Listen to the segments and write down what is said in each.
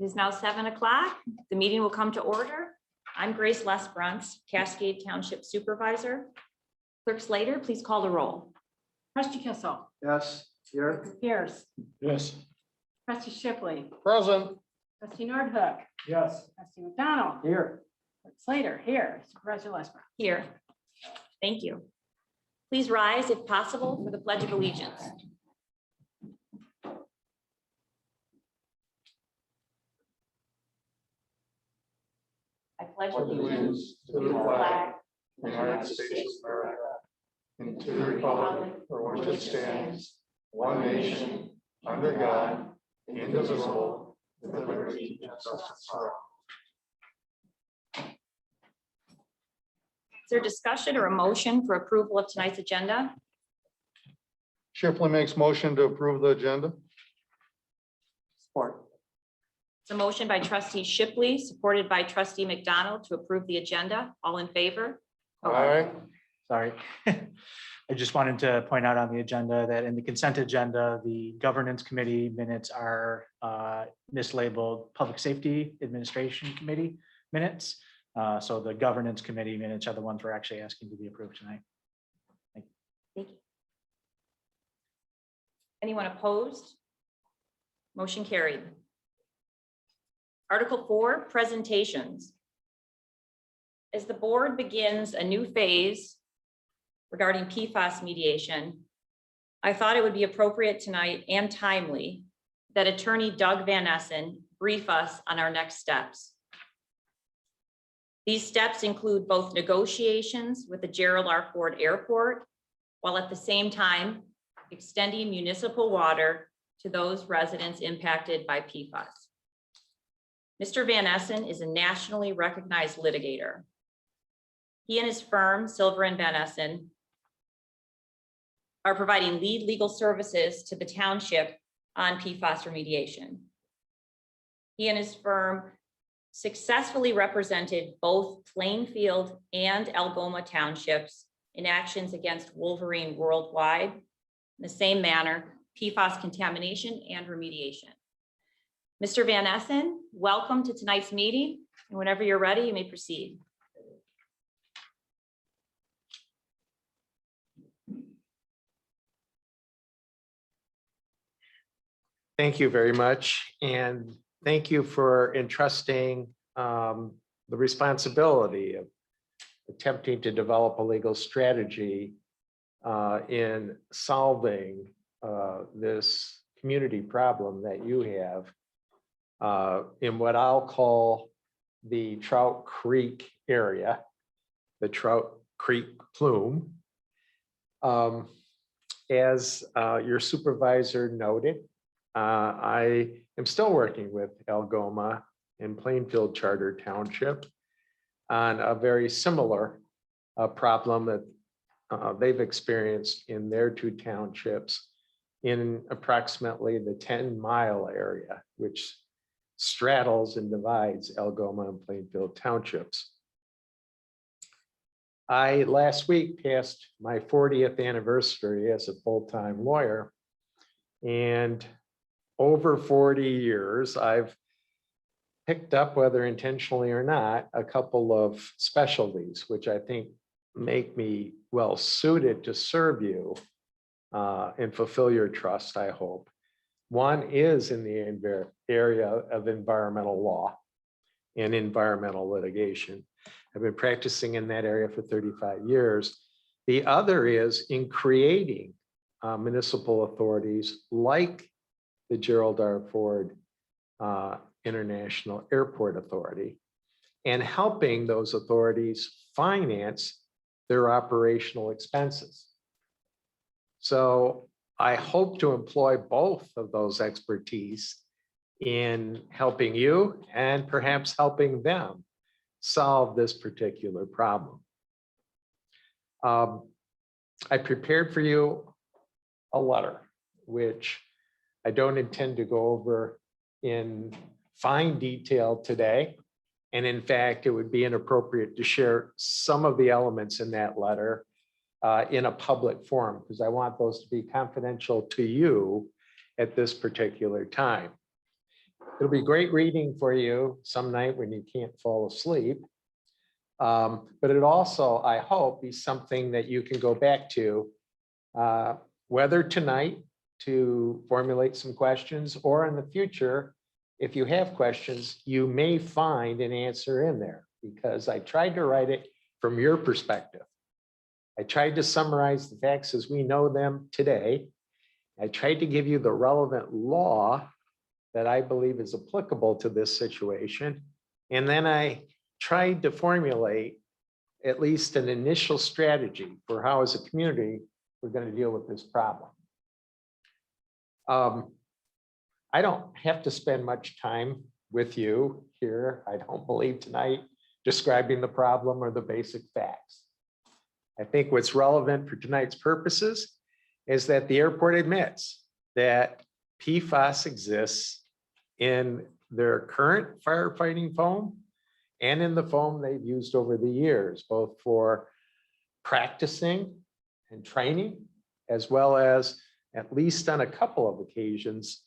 It is now 7 o'clock. The meeting will come to order. I'm Grace Lesbrunts, Cascade Township Supervisor. Clerk Slater, please call the roll. Trustee Kissel. Yes, here. Pierce. Yes. Trustee Shipley. Present. Trustee Nordhook. Yes. Trustee McDonald. Here. Clerk Slater here. Supervisor Lesbrunts. Here. Thank you. Please rise if possible for the Pledge of Allegiance. I pledge allegiance to the flag of the United States of America and to the republic for which it stands, one nation, under God, indivisible, with liberty and justice for all. Is there discussion or a motion for approval of tonight's agenda? Shipley makes motion to approve the agenda. Support. It's a motion by Trustee Shipley, supported by Trustee McDonald to approve the agenda. All in favor? All right. Sorry. I just wanted to point out on the agenda that in the consent agenda, the governance committee minutes are mislabeled Public Safety Administration Committee minutes. So the governance committee minutes are the ones we're actually asking to be approved tonight. Thank you. Anyone opposed? Motion carried. Article 4, presentations. As the board begins a new phase regarding PFAS mediation, I thought it would be appropriate tonight and timely that Attorney Doug Van Essen brief us on our next steps. These steps include both negotiations with the Gerald R. Ford Airport, while at the same time extending municipal water to those residents impacted by PFAS. Mr. Van Essen is a nationally recognized litigator. He and his firm, Silver & Van Essen, are providing lead legal services to the township on PFAS remediation. He and his firm successfully represented both Plainfield and Algoma townships in actions against Wolverine worldwide in the same manner, PFAS contamination and remediation. Mr. Van Essen, welcome to tonight's meeting. And whenever you're ready, you may proceed. Thank you very much. And thank you for entrusting the responsibility of attempting to develop a legal strategy in solving this community problem that you have in what I'll call the Trout Creek area, the Trout Creek plume. As your supervisor noted, I am still working with Algoma and Plainfield Charter Township on a very similar problem that they've experienced in their two townships in approximately the 10-mile area, which straddles and divides Algoma and Plainfield Townships. I last week passed my 40th anniversary as a full-time lawyer, and over 40 years, I've picked up, whether intentionally or not, a couple of specialties, which I think make me well suited to serve you and fulfill your trust, I hope. One is in the area of environmental law and environmental litigation. I've been practicing in that area for 35 years. The other is in creating municipal authorities like the Gerald R. Ford International Airport Authority, and helping those authorities finance their operational expenses. So I hope to employ both of those expertise in helping you and perhaps helping them solve this particular problem. I prepared for you a letter, which I don't intend to go over in fine detail today. And in fact, it would be inappropriate to share some of the elements in that letter in a public forum, because I want those to be confidential to you at this particular time. It'll be great reading for you some night when you can't fall asleep. But it also, I hope, be something that you can go back to, whether tonight to formulate some questions, or in the future, if you have questions, you may find an answer in there, because I tried to write it from your perspective. I tried to summarize the facts as we know them today. I tried to give you the relevant law that I believe is applicable to this situation. And then I tried to formulate at least an initial strategy for how, as a community, we're going to deal with this problem. I don't have to spend much time with you here, I don't believe, tonight, describing the problem or the basic facts. I think what's relevant for tonight's purposes is that the airport admits that PFAS exists in their current firefighting foam and in the foam they've used over the years, both for practicing and training, as well as, at least on a couple of occasions,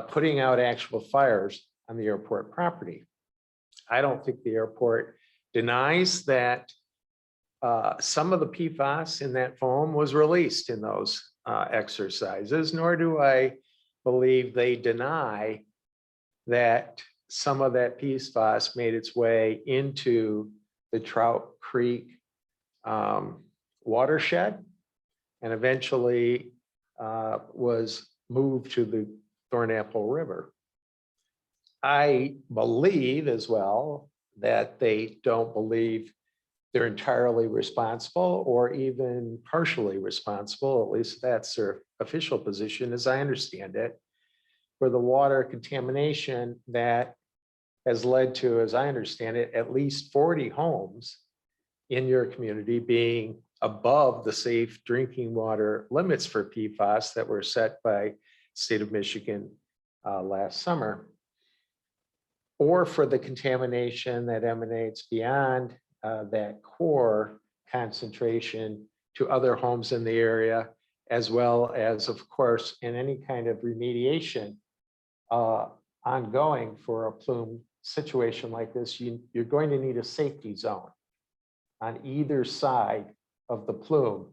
putting out actual fires on the airport property. I don't think the airport denies that some of the PFAS in that foam was released in those exercises, nor do I believe they deny that some of that PFAS made its way into the Trout Creek watershed and eventually was moved to the Thornapple River. I believe as well that they don't believe they're entirely responsible or even partially responsible, at least that's their official position, as I understand it, for the water contamination that has led to, as I understand it, at least 40 homes in your community being above the safe drinking water limits for PFAS that were set by state of Michigan last summer, or for the contamination that emanates beyond that core concentration to other homes in the area, as well as, of course, in any kind of remediation ongoing for a plume situation like this, you're going to need a safety zone on either side of the plume,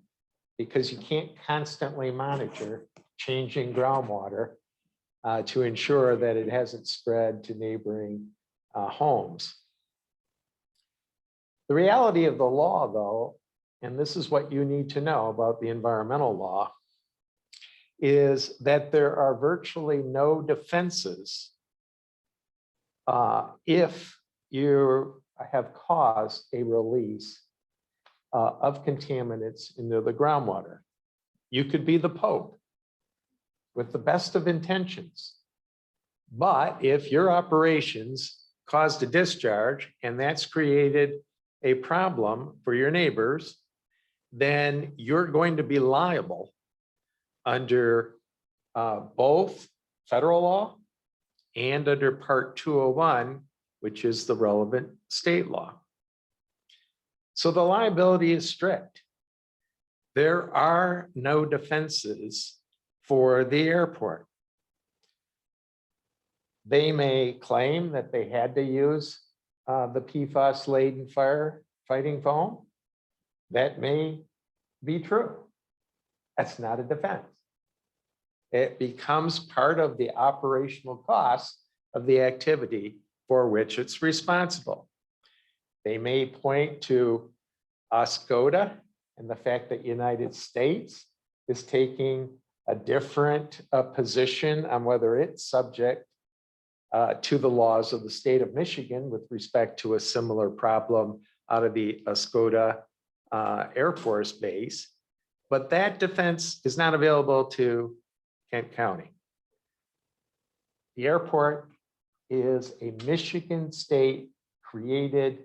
because you can't constantly monitor changing groundwater to ensure that it hasn't spread to neighboring homes. The reality of the law, though, and this is what you need to know about the environmental law, is that there are virtually no defenses if you have caused a release of contaminants into the groundwater. You could be the Pope with the best of intentions, but if your operations caused a discharge and that's created a problem for your neighbors, then you're going to be liable under both federal law and under Part 201, which is the relevant state law. So the liability is strict. There are no defenses for the airport. They may claim that they had to use the PFAS-laden firefighting foam. That may be true. That's not a defense. It becomes part of the operational cost of the activity for which it's responsible. They may point to Oscoda and the fact that United States is taking a different position on whether it's subject to the laws of the state of Michigan with respect to a similar problem out of the Oscoda Air Force Base. But that defense is not available to Kent County. The airport is a Michigan state created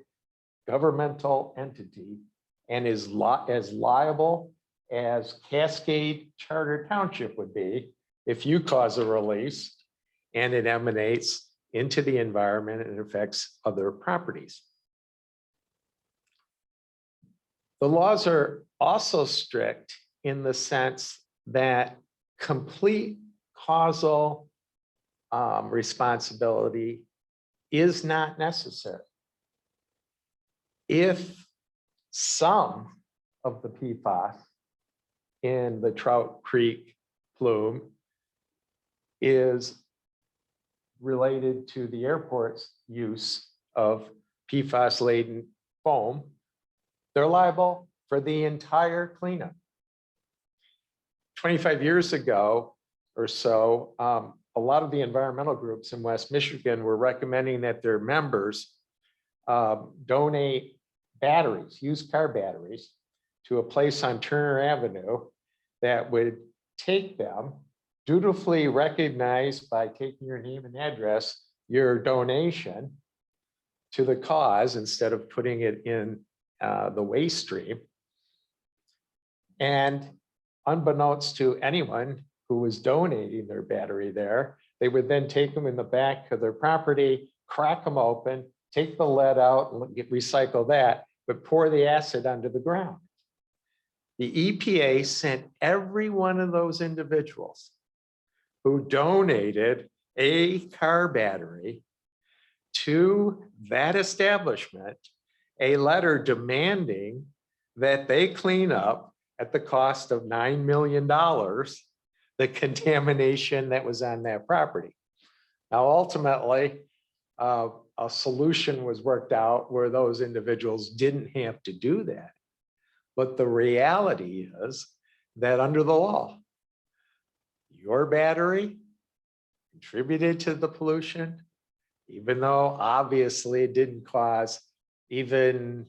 governmental entity and is as liable as Cascade Charter Township would be if you cause a release and it emanates into the environment and affects other properties. The laws are also strict in the sense that complete causal responsibility is not necessary. If some of the PFAS in the Trout Creek plume is related to the airport's use of PFAS-laden foam, they're liable for the entire cleanup. 25 years ago or so, a lot of the environmental groups in West Michigan were recommending that their members donate batteries, used car batteries, to a place on Turner Avenue that would take them, dutifully recognized by taking your name and address, your donation to the cause instead of putting it in the waste stream. And unbeknownst to anyone who was donating their battery there, they would then take them in the back of their property, crack them open, take the lead out and recycle that, but pour the acid onto the ground. The EPA sent every one of those individuals who donated a car battery to that establishment a letter demanding that they clean up at the cost of $9 million the contamination that was on that property. Now, ultimately, a solution was worked out where those individuals didn't have to do that. But the reality is that under the law, your battery contributed to the pollution, even though obviously it didn't cause even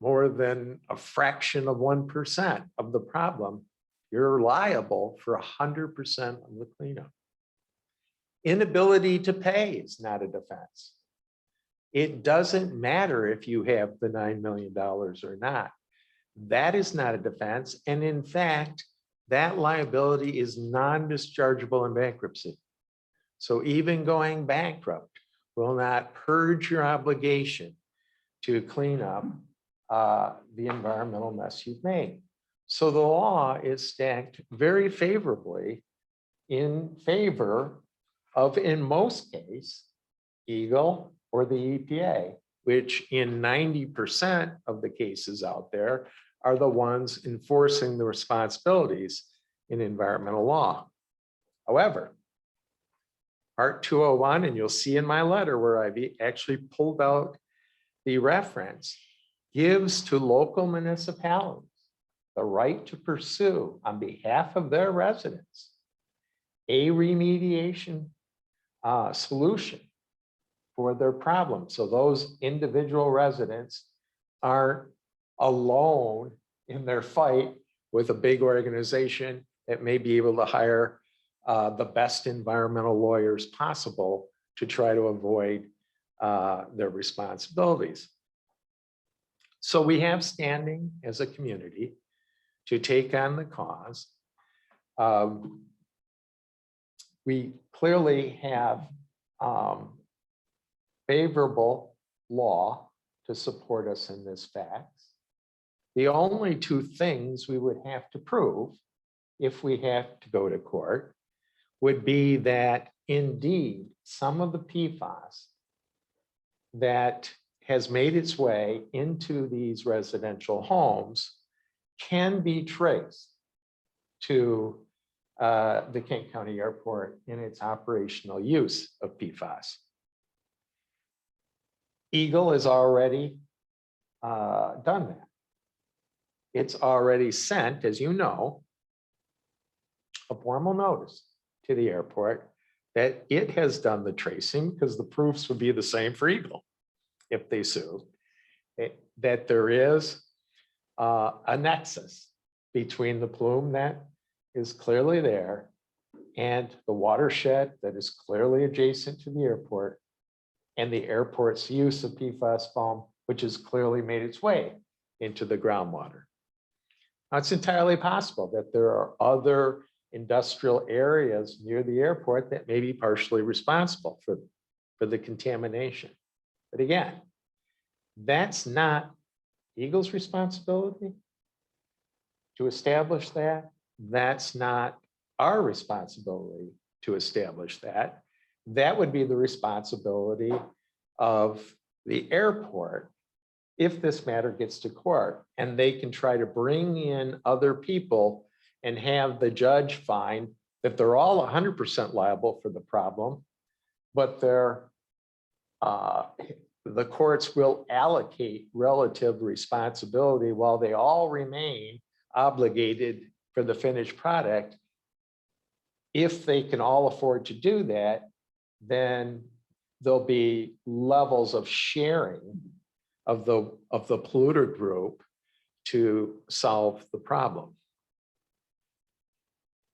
more than a fraction of 1% of the problem. You're liable for 100% of the cleanup. Inability to pay is not a defense. It doesn't matter if you have the $9 million or not. That is not a defense. And in fact, that liability is non-dischargeable in bankruptcy. So even going bankrupt will not purge your obligation to clean up the environmental mess you've made. So the law is stacked very favorably in favor of, in most cases, Eagle or the EPA, which in 90% of the cases out there are the ones enforcing the responsibilities in environmental law. However, Part 201, and you'll see in my letter where I've actually pulled out the reference, gives to local municipalities the right to pursue on behalf of their residents a remediation solution for their problem. So those individual residents aren't alone in their fight with a big organization that may be able to hire the best environmental lawyers possible to try to avoid their responsibilities. So we have standing as a community to take on the cause. We clearly have favorable law to support us in this facts. The only two things we would have to prove if we have to go to court would be that indeed some of the PFAS that has made its way into these residential homes can be traced to the Kent County Airport in its operational use of PFAS. Eagle has already done that. It's already sent, as you know, a formal notice to the airport that it has done the tracing, because the proofs would be the same for Eagle if they sue, that there is a nexus between the plume that is clearly there and the watershed that is clearly adjacent to the airport and the airport's use of PFAS foam, which has clearly made its way into the groundwater. Now, it's entirely possible that there are other industrial areas near the airport that may be partially responsible for the contamination. But again, that's not Eagle's responsibility to establish that. That's not our responsibility to establish that. that would be the responsibility of the airport if this matter gets to court, and they can try to bring in other people and have the judge find that they're all 100% liable for the problem, but the courts will allocate relative responsibility while they all remain obligated for the finished product. If they can all afford to do that, then there'll be levels of sharing of the polluter group to solve the problem.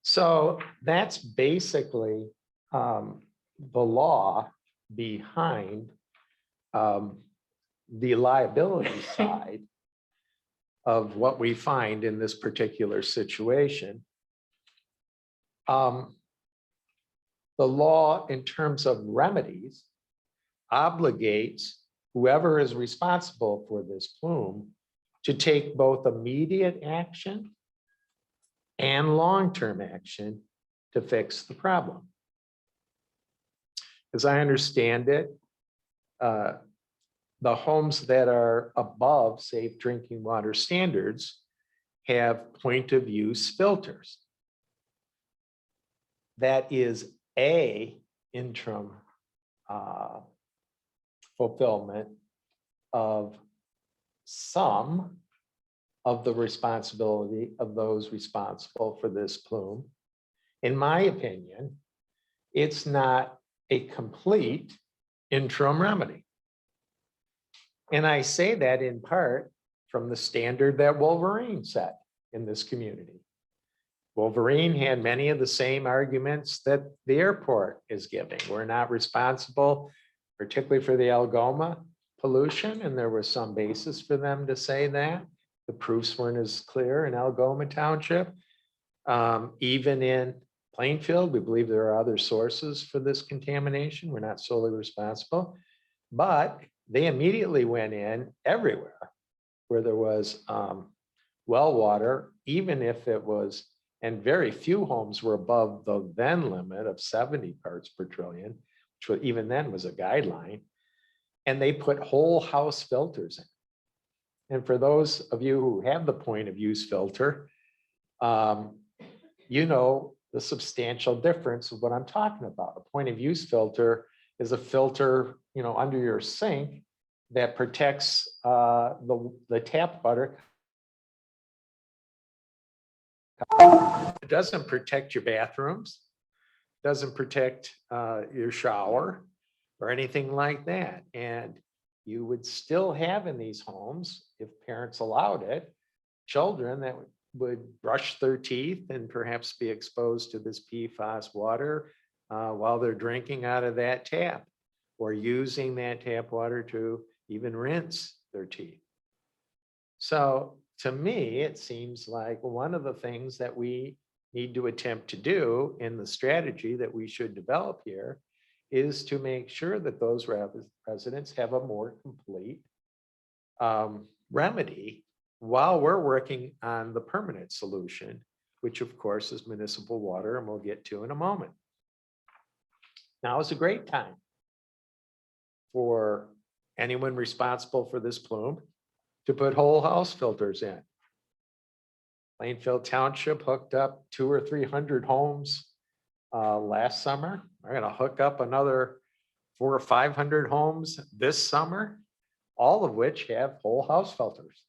So that's basically the law behind the liability side of what we find in this particular situation. The law, in terms of remedies, obligates whoever is responsible for this plume to take both immediate action and long-term action to fix the problem. As I understand it, the homes that are above safe drinking water standards have point of use filters. That is a interim fulfillment of some of the responsibility of those responsible for this plume. In my opinion, it's not a complete interim remedy. And I say that in part from the standard that Wolverine set in this community. Wolverine had many of the same arguments that the airport is giving. We're not responsible, particularly for the Algoma pollution, and there was some basis for them to say that. The proofs weren't as clear in Algoma Township. Even in Plainfield, we believe there are other sources for this contamination. We're not solely responsible, but they immediately went in everywhere where there was well water, even if it was, and very few homes were above the then limit of 70 parts per trillion, which even then was a guideline. And they put whole house filters in. And for those of you who have the point of use filter, you know the substantial difference of what I'm talking about. A point of use filter is a filter, you know, under your sink that protects the tap water. It doesn't protect your bathrooms, doesn't protect your shower or anything like that. And you would still have in these homes, if parents allowed it, children that would brush their teeth and perhaps be exposed to this PFAS water while they're drinking out of that tap or using that tap water to even rinse their teeth. So to me, it seems like one of the things that we need to attempt to do in the strategy that we should develop here is to make sure that those residents have a more complete remedy while we're working on the permanent solution, which of course is municipal water, and we'll get to in a moment. Now is a great time for anyone responsible for this plume to put whole house filters in. Plainfield Township hooked up 200 or 300 homes last summer. We're going to hook up another 400 or 500 homes this summer, all of which have whole house filters.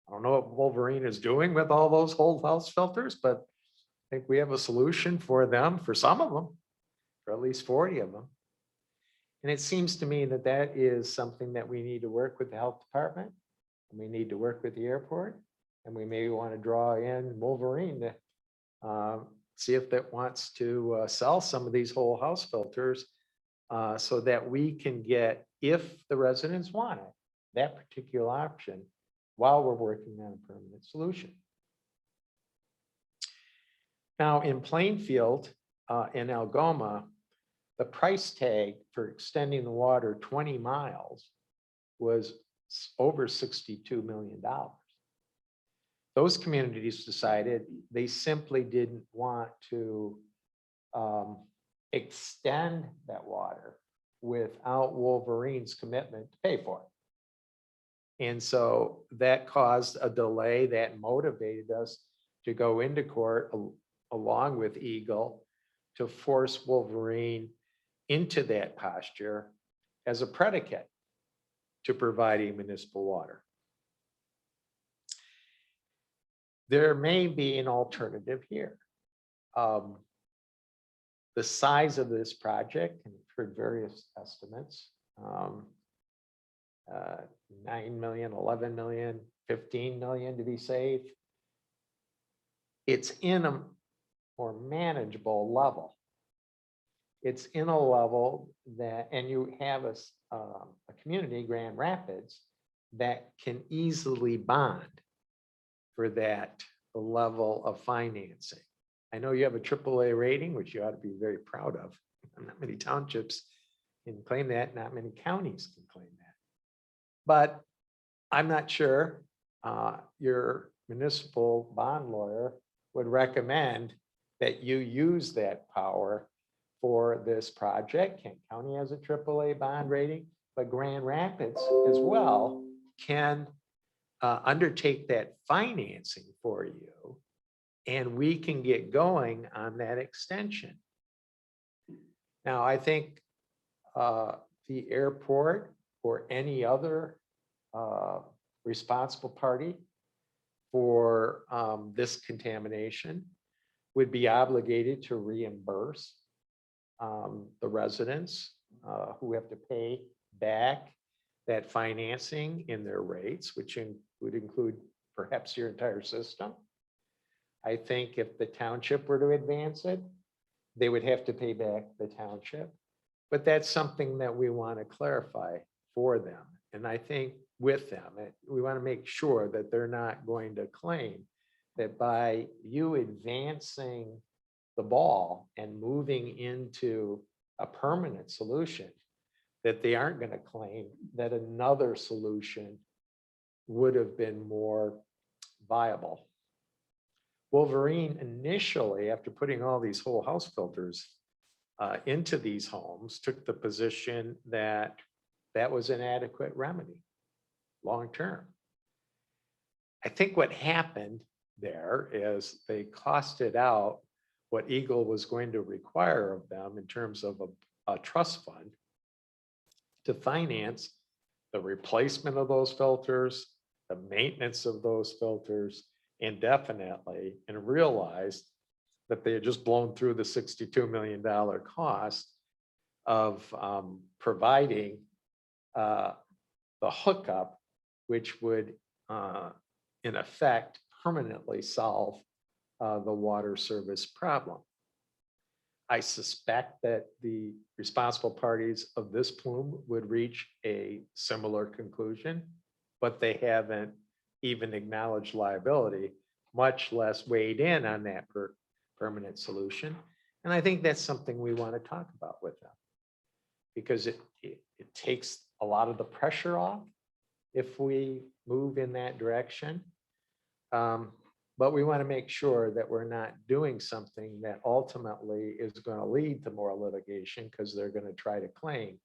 I don't know what Wolverine is doing with all those whole house filters, but I think we have a solution for them, for some of them, for at least 40 of them. And it seems to me that that is something that we need to work with the health department, and we need to work with the airport, and we maybe want to draw in Wolverine to see if that wants to sell some of these whole house filters so that we can get, if the residents want it, that particular option while we're working on a permanent solution. Now in Plainfield, in Algoma, the price tag for extending the water 20 miles was over $62 million. Those communities decided they simply didn't want to extend that water without Wolverine's commitment to pay for it. And so that caused a delay that motivated us to go into court along with Eagle to force Wolverine into that posture as a predicate to providing municipal water. There may be an alternative here. The size of this project, and I've heard various estimates, 9 million, 11 million, 15 million to be safe. It's in a more manageable level. It's in a level that, and you have a community, Grand Rapids, that can easily bond for that level of financing. I know you have a AAA rating, which you ought to be very proud of. Not many townships can claim that, not many counties can claim that. But I'm not sure your municipal bond lawyer would recommend that you use that power for this project. Kent County has a AAA bond rating, but Grand Rapids as well can undertake that financing for you, and we can get going on that extension. Now, I think the airport or any other responsible party for this contamination would be obligated to reimburse the residents who have to pay back that financing in their rates, which would include perhaps your entire system. I think if the township were to advance it, they would have to pay back the township. But that's something that we want to clarify for them. And I think with them, we want to make sure that they're not going to claim that by you advancing the ball and moving into a permanent solution, that they aren't going to claim that another solution would have been more viable. Wolverine initially, after putting all these whole house filters into these homes, took the position that that was an adequate remedy long-term. I think what happened there is they costed out what Eagle was going to require of them in terms of a trust fund to finance the replacement of those filters, the maintenance of those filters indefinitely, and realized that they had just blown through the $62 million cost of providing the hookup, which would in effect permanently solve the water service problem. I suspect that the responsible parties of this plume would reach a similar conclusion, but they haven't even acknowledged liability, much less weighed in on that permanent solution. And I think that's something we want to talk about with them, because it takes a lot of the pressure off if we move in that direction. But we want to make sure that we're not doing something that ultimately is going to lead to more litigation, because they're going to try to claim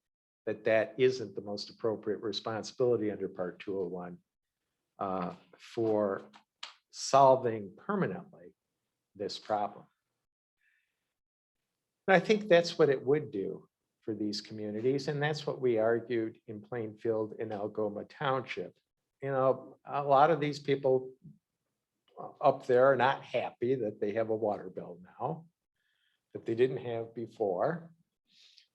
that that isn't the most appropriate responsibility under Part 201 for solving permanently this problem. And I think that's what it would do for these communities, and that's what we argued in Plainfield and Algoma Township. You know, a lot of these people up there are not happy that they have a water bill now that they didn't have before.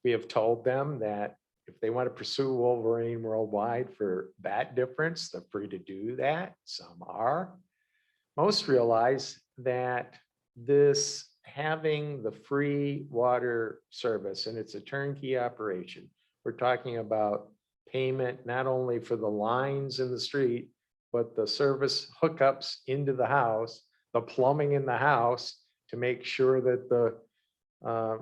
We have told them that if they want to pursue Wolverine worldwide for that difference, they're free to do that. Some are. Most realize that this having the free water service, and it's a turnkey operation. We're talking about payment not only for the lines in the street, but the service hookups into the house, the plumbing in the house to make sure that the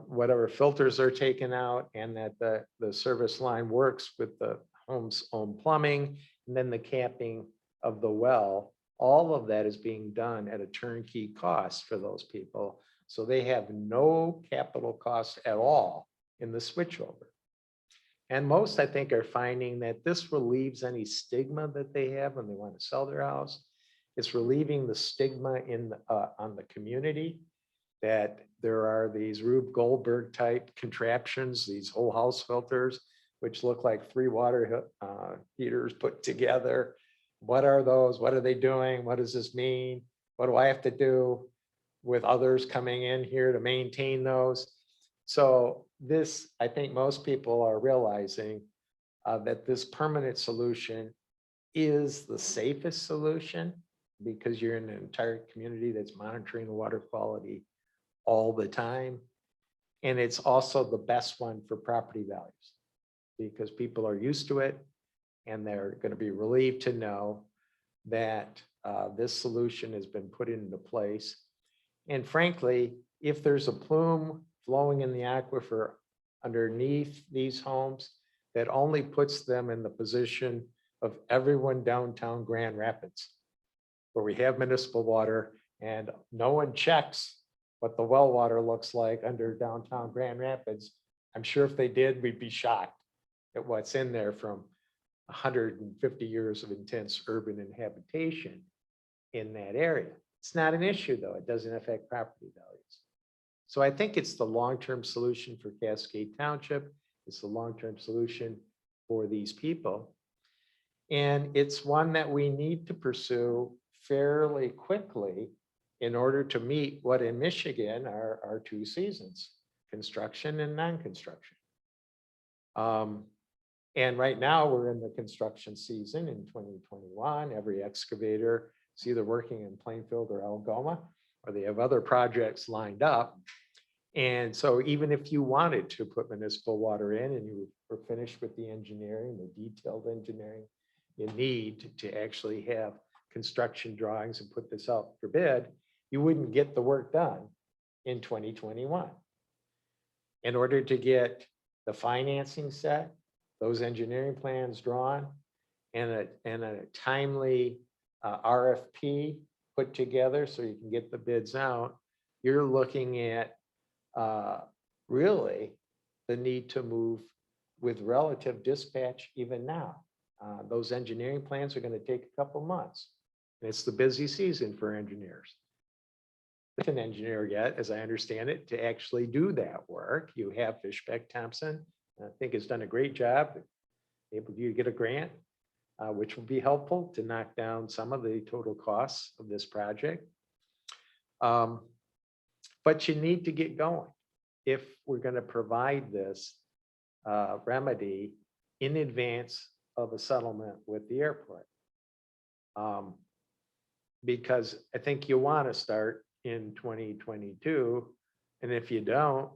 whatever filters are taken out and that the service line works with the home's own plumbing, and then the capping of the well. All of that is being done at a turnkey cost for those people, So they have no capital cost at all in the switchover. And most, I think, are finding that this relieves any stigma that they have when they want to sell their house. It's relieving the stigma on the community that there are these Rube Goldberg type contraptions, these whole house filters, which look like 3 water heaters put together. What are those? What are they doing? What does this mean? What do I have to do with others coming in here to maintain those? So this, I think most people are realizing that this permanent solution is the safest solution because you're in an entire community that's monitoring the water quality all the time. And it's also the best one for property values because people are used to it and they're going to be relieved to know that this solution has been put into place. And frankly, if there's a plume flowing in the aquifer underneath these homes, that only puts them in the position of everyone downtown Grand Rapids, where we have municipal water and no one checks what the well water looks like under downtown Grand Rapids. I'm sure if they did, we'd be shocked at what's in there from 150 years of intense urban inhabitation in that area. It's not an issue though. It doesn't affect property values. So I think it's the long-term solution for Cascade Township. It's the long-term solution for these people. And it's one that we need to pursue fairly quickly in order to meet what in Michigan are our 2 seasons, construction and non-construction. And right now we're in the construction season in 2021. Every excavator is either working in Plainfield or Algoma, or they have other projects lined up. And so even if you wanted to put municipal water in and you were finished with the engineering, the detailed engineering you need to actually have construction drawings and put this out for bid, you wouldn't get the work done in 2021. In order to get the financing set, those engineering plans drawn, and a timely RFP put together so you can get the bids out, you're looking at really the need to move with relative dispatch even now. Those engineering plans are going to take a couple months. And it's the busy season for engineers. With an engineer yet, as I understand it, to actually do that work. You have Fishbeck Thompson, I think has done a great job, able to get a grant, which will be helpful to knock down some of the total costs of this project. But you need to get going if we're going to provide this remedy in advance of a settlement with the airport. Because I think you want to start in 2022. And if you don't,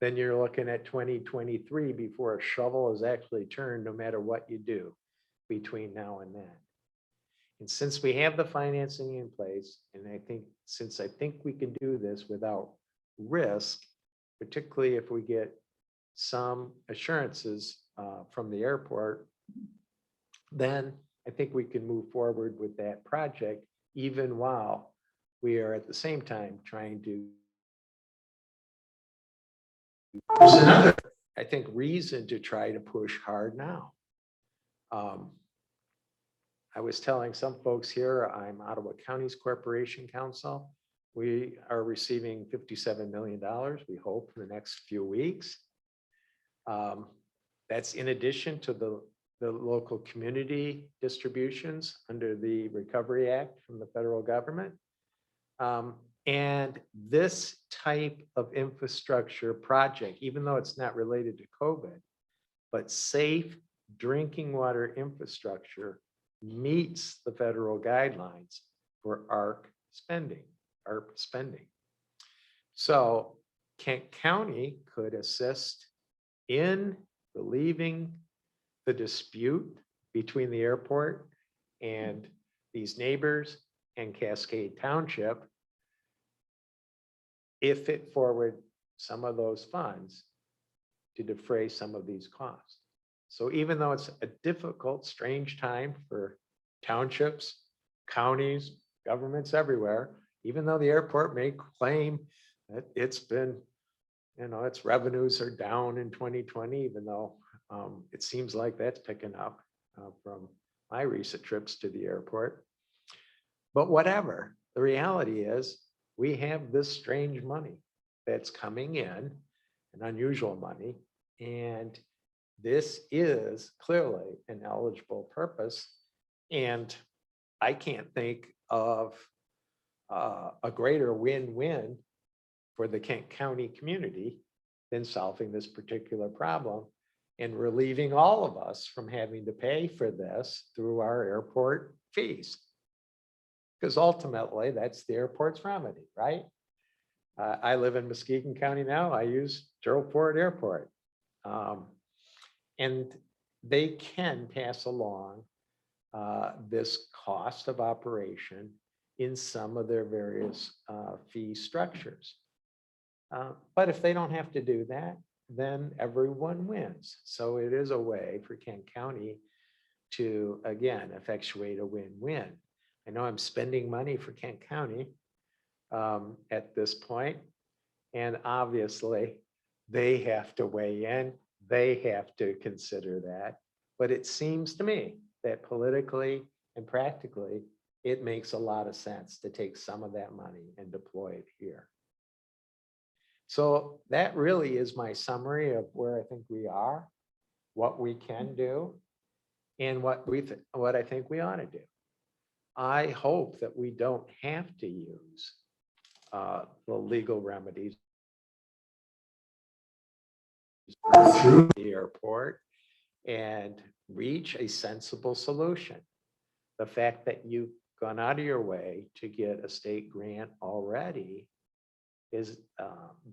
then you're looking at 2023 before a shovel is actually turned, no matter what you do between now and then. And since we have the financing in place, and I think we can do this without risk, particularly if we get some assurances from the airport, then I think we can move forward with that project, even while we are at the same time trying to. There's another, I think, reason to try to push hard now. I was telling some folks here, I'm Ottawa County's Corporation Council. We are receiving $57 million, we hope, in the next few weeks. That's in addition to the local community distributions under the Recovery Act from the federal government. And this type of infrastructure project, even though it's not related to COVID, but safe drinking water infrastructure meets the federal guidelines for ARP spending. So Kent County could assist in relieving the dispute between the airport and these neighbors and Cascade Township if it forward some of those funds to defray some of these costs. So even though it's a difficult, strange time for townships, counties, governments everywhere, even though the airport may claim It's been, its revenues are down in 2020, even though it seems like that's picking up from my recent trips to the airport. But whatever, the reality is we have this strange money that's coming in, an unusual money, and this is clearly an eligible purpose. And I can't think of a greater win-win for the Kent County community than solving this particular problem and relieving all of us from having to pay for this through our airport fees. Because ultimately, that's the airport's remedy, right? I live in Muskegon County now. I use Gerald Ford Airport. And they can pass along this cost of operation in some of their various fee structures. But if they don't have to do that, then everyone wins. So it is a way for Kent County to, again, effectuate a win-win. I know I'm spending money for Kent County at this point, and obviously they have to weigh in. They have to consider that. But it seems to me that politically and practically, it makes a lot of sense to take some of that money and deploy it here. So that really is my summary of where I think we are, what we can do, and what I think we ought to do. I hope that we don't have to use the legal remedies through the airport and reach a sensible solution. The fact that you've gone out of your way to get a state grant already is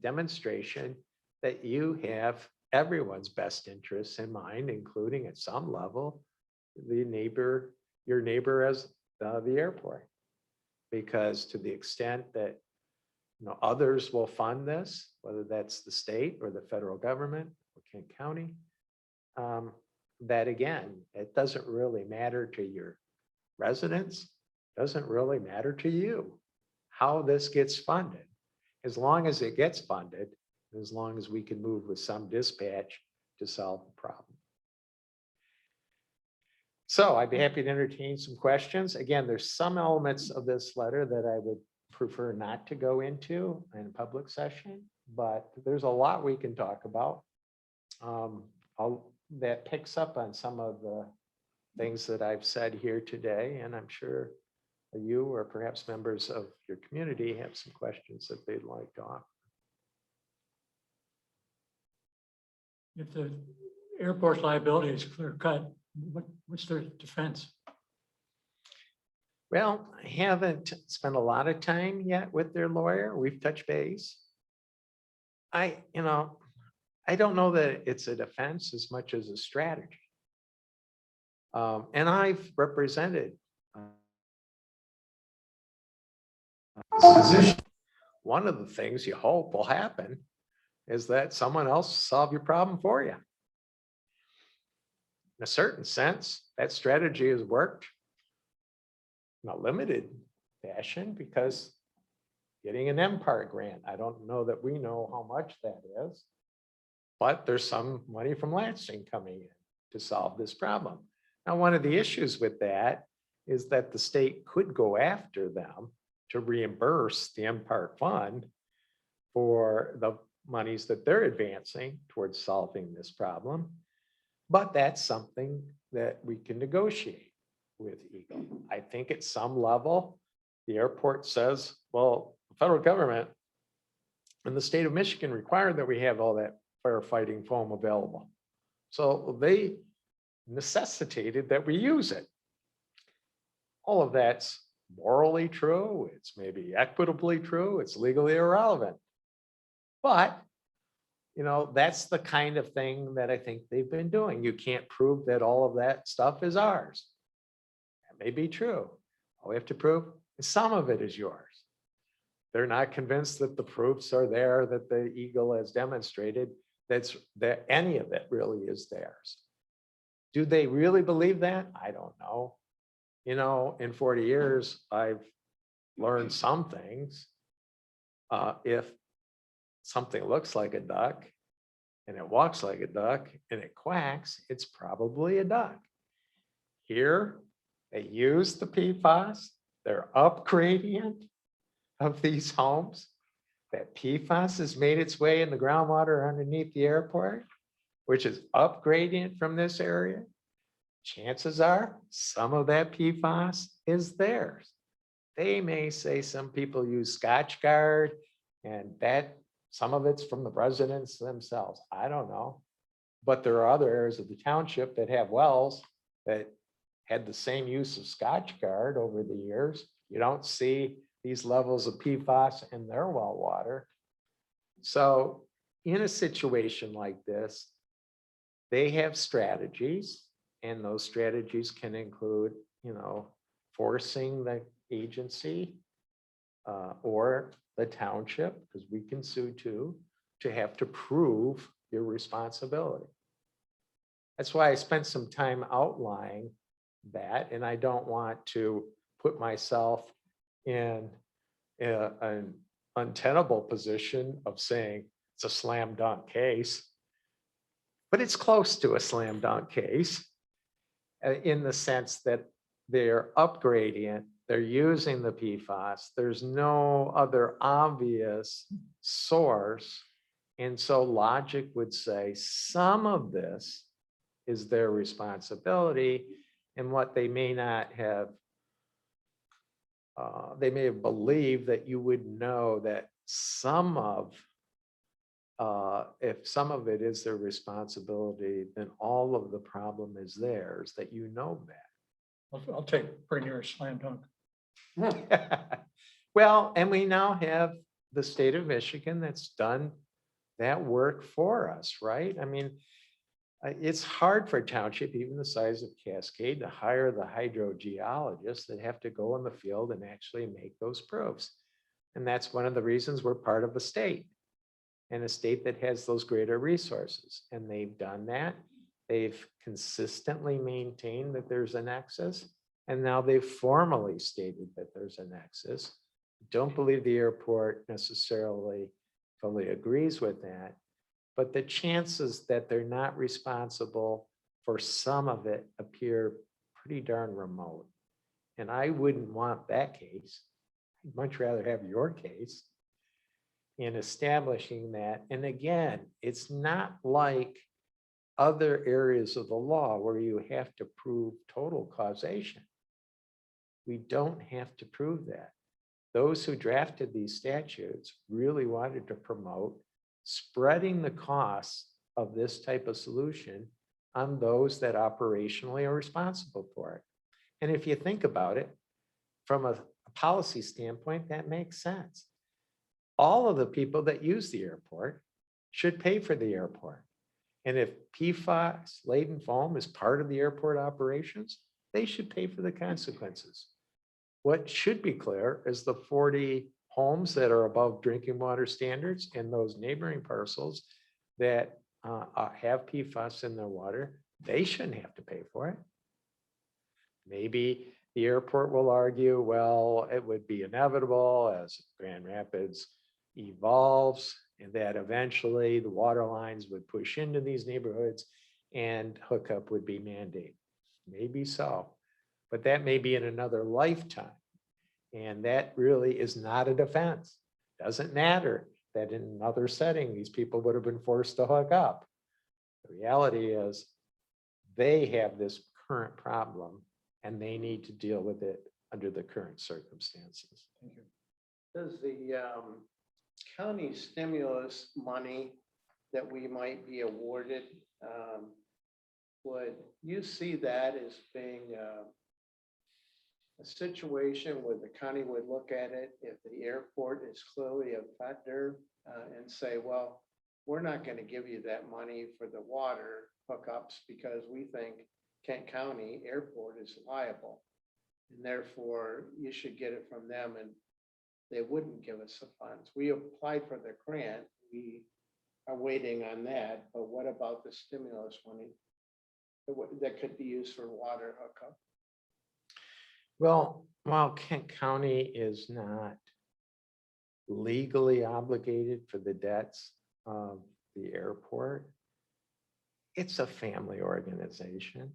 demonstration that you have everyone's best interests in mind, including at some level, your neighbor as the airport. Because to the extent that others will fund this, whether that's the state or the federal government or Kent County, that again, it doesn't really matter to your residents, doesn't really matter to you how this gets funded. As long as it gets funded, as long as we can move with some dispatch to solve the problem. So I'd be happy to entertain some questions. Again, there's some elements of this letter that I would prefer not to go into in a public session, but there's a lot we can talk about. That picks up on some of the things that I've said here today, and I'm sure you or perhaps members of your community have some questions that they'd like to offer. If the airport's liability is clear cut, what's their defense? Well, I haven't spent a lot of time yet with their lawyer. We've touched base. I don't know that it's a defense as much as a strategy. And I've represented this position. One of the things you hope will happen is that someone else will solve your problem for you. In a certain sense, that strategy has worked in a limited fashion because getting an MPART grant, I don't know that we know how much that is, but there's some money from Lansing coming in to solve this problem. Now, one of the issues with that is that the state could go after them to reimburse the MPART fund for the monies that they're advancing towards solving this problem. But that's something that we can negotiate with Eagle. I think at some level, the airport says, well, the federal government and the state of Michigan require that we have all that firefighting foam available. So they necessitated that we use it. All of that's morally true. It's maybe equitably true. It's legally irrelevant. But, that's the kind of thing that I think they've been doing. You can't prove that all of that stuff is ours. That may be true. All we have to prove is some of it is yours. They're not convinced that the proofs are there, that the Eagle has demonstrated that any of it really is theirs. Do they really believe that? I don't know. In 40 years, I've learned some things. If something looks like a duck and it walks like a duck and it quacks, it's probably a duck. Here, they use the PFAS, they're upgradient of these homes. That PFAS has made its way in the groundwater underneath the airport, which is upgradient from this area. Chances are some of that PFAS is theirs. They may say some people use Scotch Guard and that some of it's from the residents themselves. I don't know. But there are other areas of the township that have wells that had the same use of Scotch Guard over the years. You don't see these levels of PFAS in their well water. So in a situation like this, they have strategies, and those strategies can include, forcing the agency or the township, because we can sue too, to have to prove your responsibility. That's why I spent some time outlining that, and I don't want to put myself in an untenable position of saying it's a slam dunk case, but it's close to a slam dunk case in the sense that they're upgrading, they're using the PFAS, there's no other obvious source. And so logic would say some of this is their responsibility, and what they may not have, they may have believed that you would know that some of, if some of it is their responsibility, then all of the problem is theirs, that you know I'll take pretty near a slam dunk. that. Well, and we now have the state of Michigan that's done that work for us, right? I mean, it's hard for a township, even the size of Cascade, to hire the hydrogeologists that have to go in the field and actually make those proofs. And that's one of the reasons we're part of a state, and a state that has those greater resources. And they've done that. They've consistently maintained that there's a nexus. And now they've formally stated that there's a nexus. Don't believe the airport necessarily fully agrees with that. But the chances that they're not responsible for some of it appear pretty darn remote. And I wouldn't want that case. I'd much rather have your case in establishing that. And again, it's not like other areas of the law where you have to prove total causation. We don't have to prove that. Those who drafted these statutes really wanted to promote spreading the costs of this type of solution on those that operationally are responsible for it. And if you think about it, from a policy standpoint, that makes sense. All of the people that use the airport should pay for the airport. And if PFAS laden foam is part of the airport operations, they should pay for the consequences. What should be clear is the 40 homes that are above drinking water standards and those neighboring parcels that have PFAS in their water, they shouldn't have to pay for it. Maybe the airport will argue, well, it would be inevitable as Grand Rapids evolves, and that eventually the water lines would push into these neighborhoods and hookup would be mandated. Maybe so, but that may be in another lifetime. And that really is not a defense. Doesn't matter that in another setting, these people would have been forced to hook up. The reality is they have this current problem and they need to deal with it under the current circumstances. Thank you. Does the county stimulus money that we might be awarded, would you see that as being a situation where the county would look at it if the airport is clearly a factor and say, well, we're not going to give you that money for the water hookups because we think Kent County Airport is liable, and therefore you should get it from them, and they wouldn't give us the funds. We applied for the grant. We are waiting on that, but what about the stimulus money that could be used for water hookup? Well, while Kent County is not legally obligated for the debts of the airport. It's a family organization.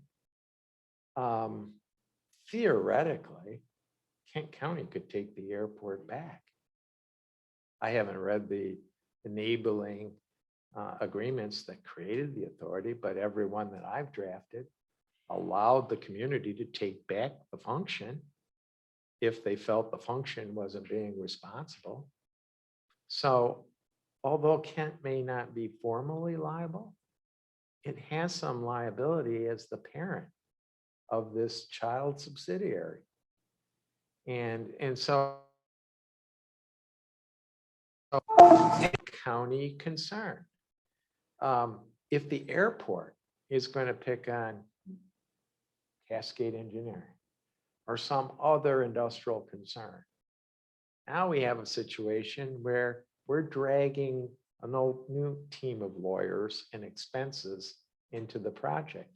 Theoretically, Kent County could take the airport back. I haven't read the enabling agreements that created the authority, but every one that I've drafted allowed the community to take back the function if they felt the function wasn't being responsible. So although Kent may not be formally liable, it has some liability as the parent of this child subsidiary. And so county concern. If the airport is going to pick on Cascade Engineering or some other industrial concern, now we have a situation where we're dragging a new team of lawyers and expenses into the project.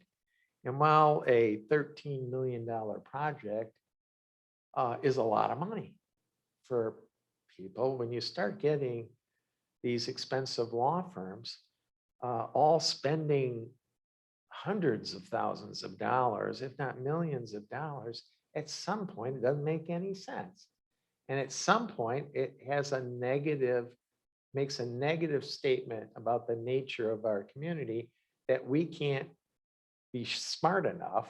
And while a $13 million project is a lot of money for people, when you start getting these expensive law firms all spending hundreds of thousands of dollars, if not millions of dollars, at some point, it doesn't make any sense. And at some point, it has makes a negative statement about the nature of our community that we can't be smart enough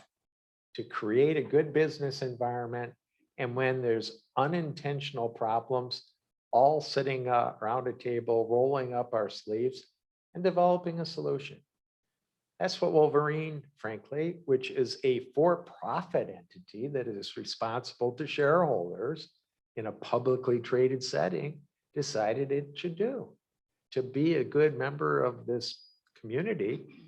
to create a good business environment. And when there's unintentional problems, all sitting around a table, rolling up our sleeves and developing a solution. That's what Wolverine, frankly, which is a for-profit entity that is responsible to shareholders in a publicly traded setting, decided it should do. To be a good member of this community,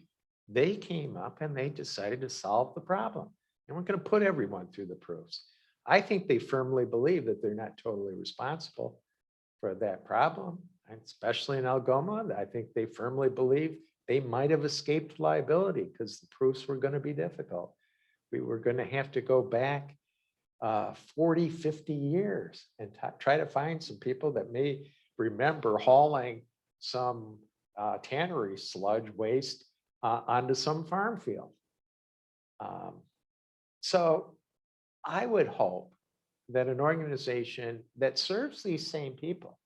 they came up and they decided to solve the problem. And we're going to put everyone through the proofs. I think they firmly believe that they're not totally responsible for that problem, and especially in Algoma. I think they firmly believe they might have escaped liability because the proofs were going to be difficult. We were going to have to go back 40, 50 years and try to find some people that may remember hauling some tannery sludge waste onto some farm field. So I would hope that an organization that serves these same people,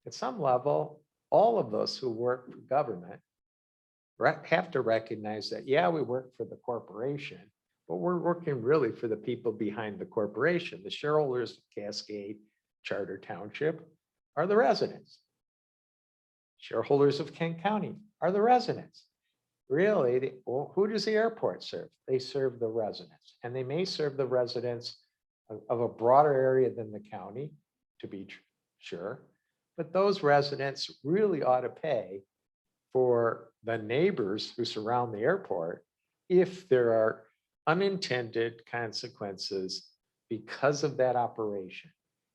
at some level, all of us who work for government have to recognize that, yeah, we work for the corporation, but we're working really for the people behind the corporation. The shareholders of Cascade Charter Township are the residents. Shareholders of Kent County are the residents. Really, who does the airport serve? They serve the residents, and they may serve the residents of a broader area than the county, to be sure, but those residents really ought to pay for the neighbors who surround the airport if there are unintended consequences because of that operation.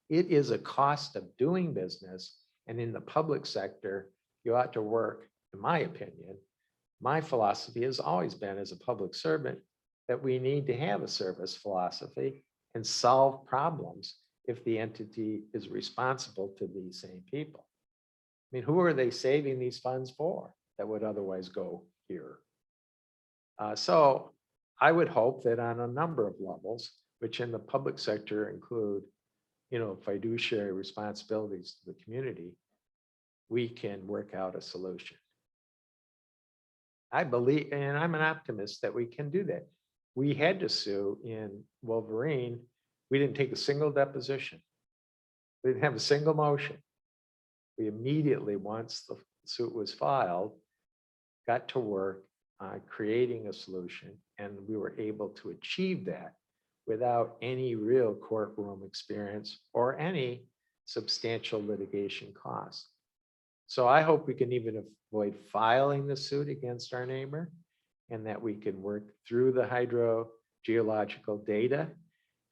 It is a cost of doing business, and in the public sector, you ought to work, in my opinion. My philosophy has always been, as a public servant, that we need to have a service philosophy and solve problems if the entity is responsible to these same people. I mean, who are they saving these funds for that would otherwise go here? So I would hope that on a number of levels, which in the public sector include, fiduciary responsibilities to the community, we can work out a solution. I believe, and I'm an optimist that we can do that. We had to sue in Wolverine. We didn't take a single deposition. We didn't have a single motion. We immediately, once the suit was filed, got to work on creating a solution, and we were able to achieve that without any real courtroom experience or any substantial litigation costs. So I hope we can even avoid filing the suit against our neighbor, and that we can work through the hydrogeological data.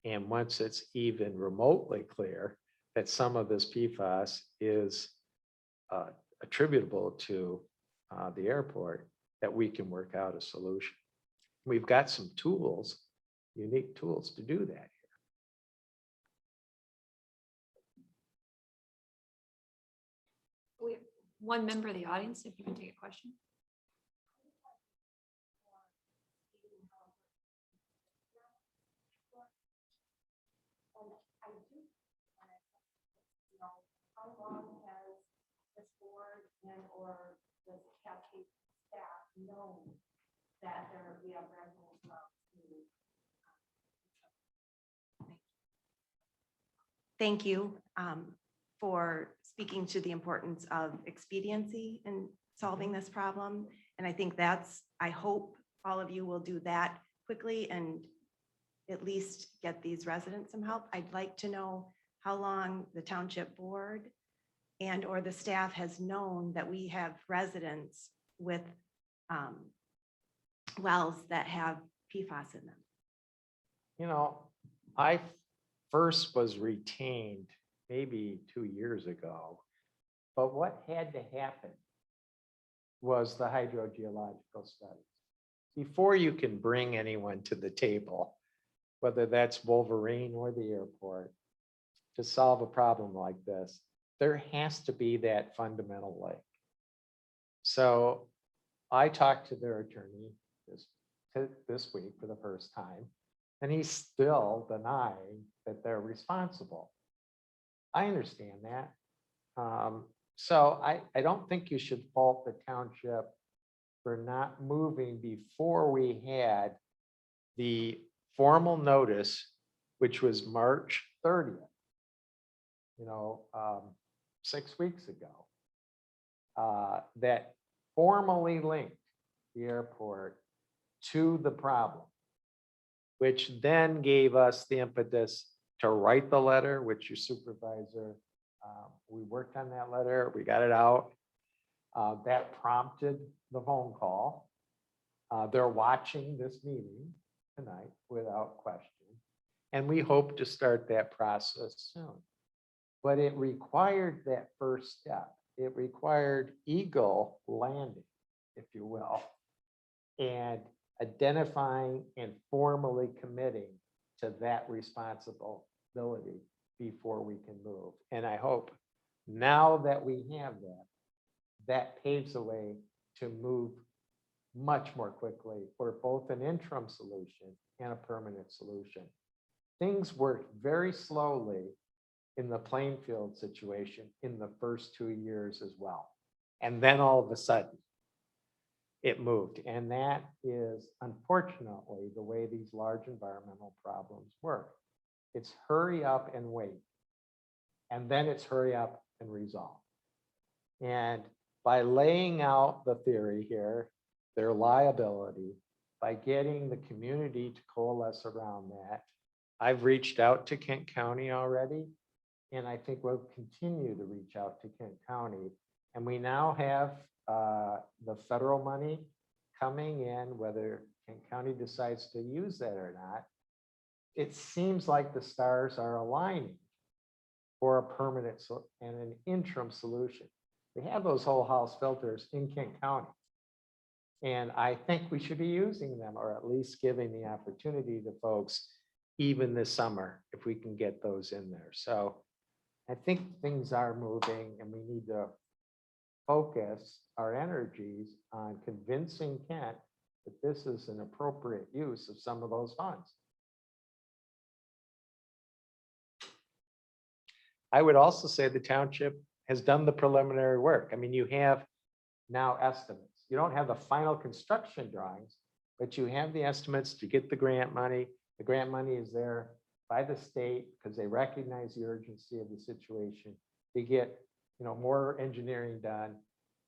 And once it's even remotely clear that some of this PFAS is attributable to the airport, that we can work out a solution. We've got some tools, unique tools to do that. one member of the audience, if you can take a question. How long has this board and or the Cascade staff known that we have rental to? Thank you for speaking to the importance of expediency in solving this problem. And I think I hope all of you will do that quickly and at least get these residents some help. I'd like to know how long the township board and or the staff has known that we have residents with wells that have PFAS in them. You know, I first was retained maybe 2 years ago, but what had to happen was the hydrogeological studies. Before you can bring anyone to the table, whether that's Wolverine or the airport, to solve a problem like this, there has to be that fundamental link. So I talked to their attorney this week for the first time, and he's still denying that they're responsible. I understand that. So I don't think you should fault the township for not moving before we had the formal notice, which was March 30th. 6 weeks ago, that formally linked the airport to the problem, which then gave us the impetus to write the letter, which your supervisor, we worked on that letter, we got it out. That prompted the phone call. They're watching this meeting tonight without question, and we hope to start that process soon. But it required that first step. It required eagle landing, if you will, and identifying and formally committing to that responsibility before we can move. And I hope now that we have that, that paves the way to move much more quickly for both an interim solution and a permanent solution. Things worked very slowly in the Plainfield situation in the first 2 years as well. And then all of a sudden, it moved. And that is unfortunately the way these large environmental problems work. It's hurry up and wait. And then it's hurry up and resolve. And by laying out the theory here, their liability, by getting the community to coalesce around that, I've reached out to Kent County already. And I think we'll continue to reach out to Kent County. And we now have the federal money coming in, whether Kent County decides to use that or not. It seems like the stars are aligning for a permanent and an interim solution. We have those whole house filters in Kent County. And I think we should be using them, or at least giving the opportunity to folks even this summer, if we can get those in there. So I think things are moving, and we need to focus our energies on convincing Kent that this is an appropriate use of some of those funds. I would also say the township has done the preliminary work. I mean, you have now estimates. You don't have the final construction drawings, but you have the estimates to get the grant money. The grant money is there by the state because they recognize the urgency of the situation. They get, more engineering done,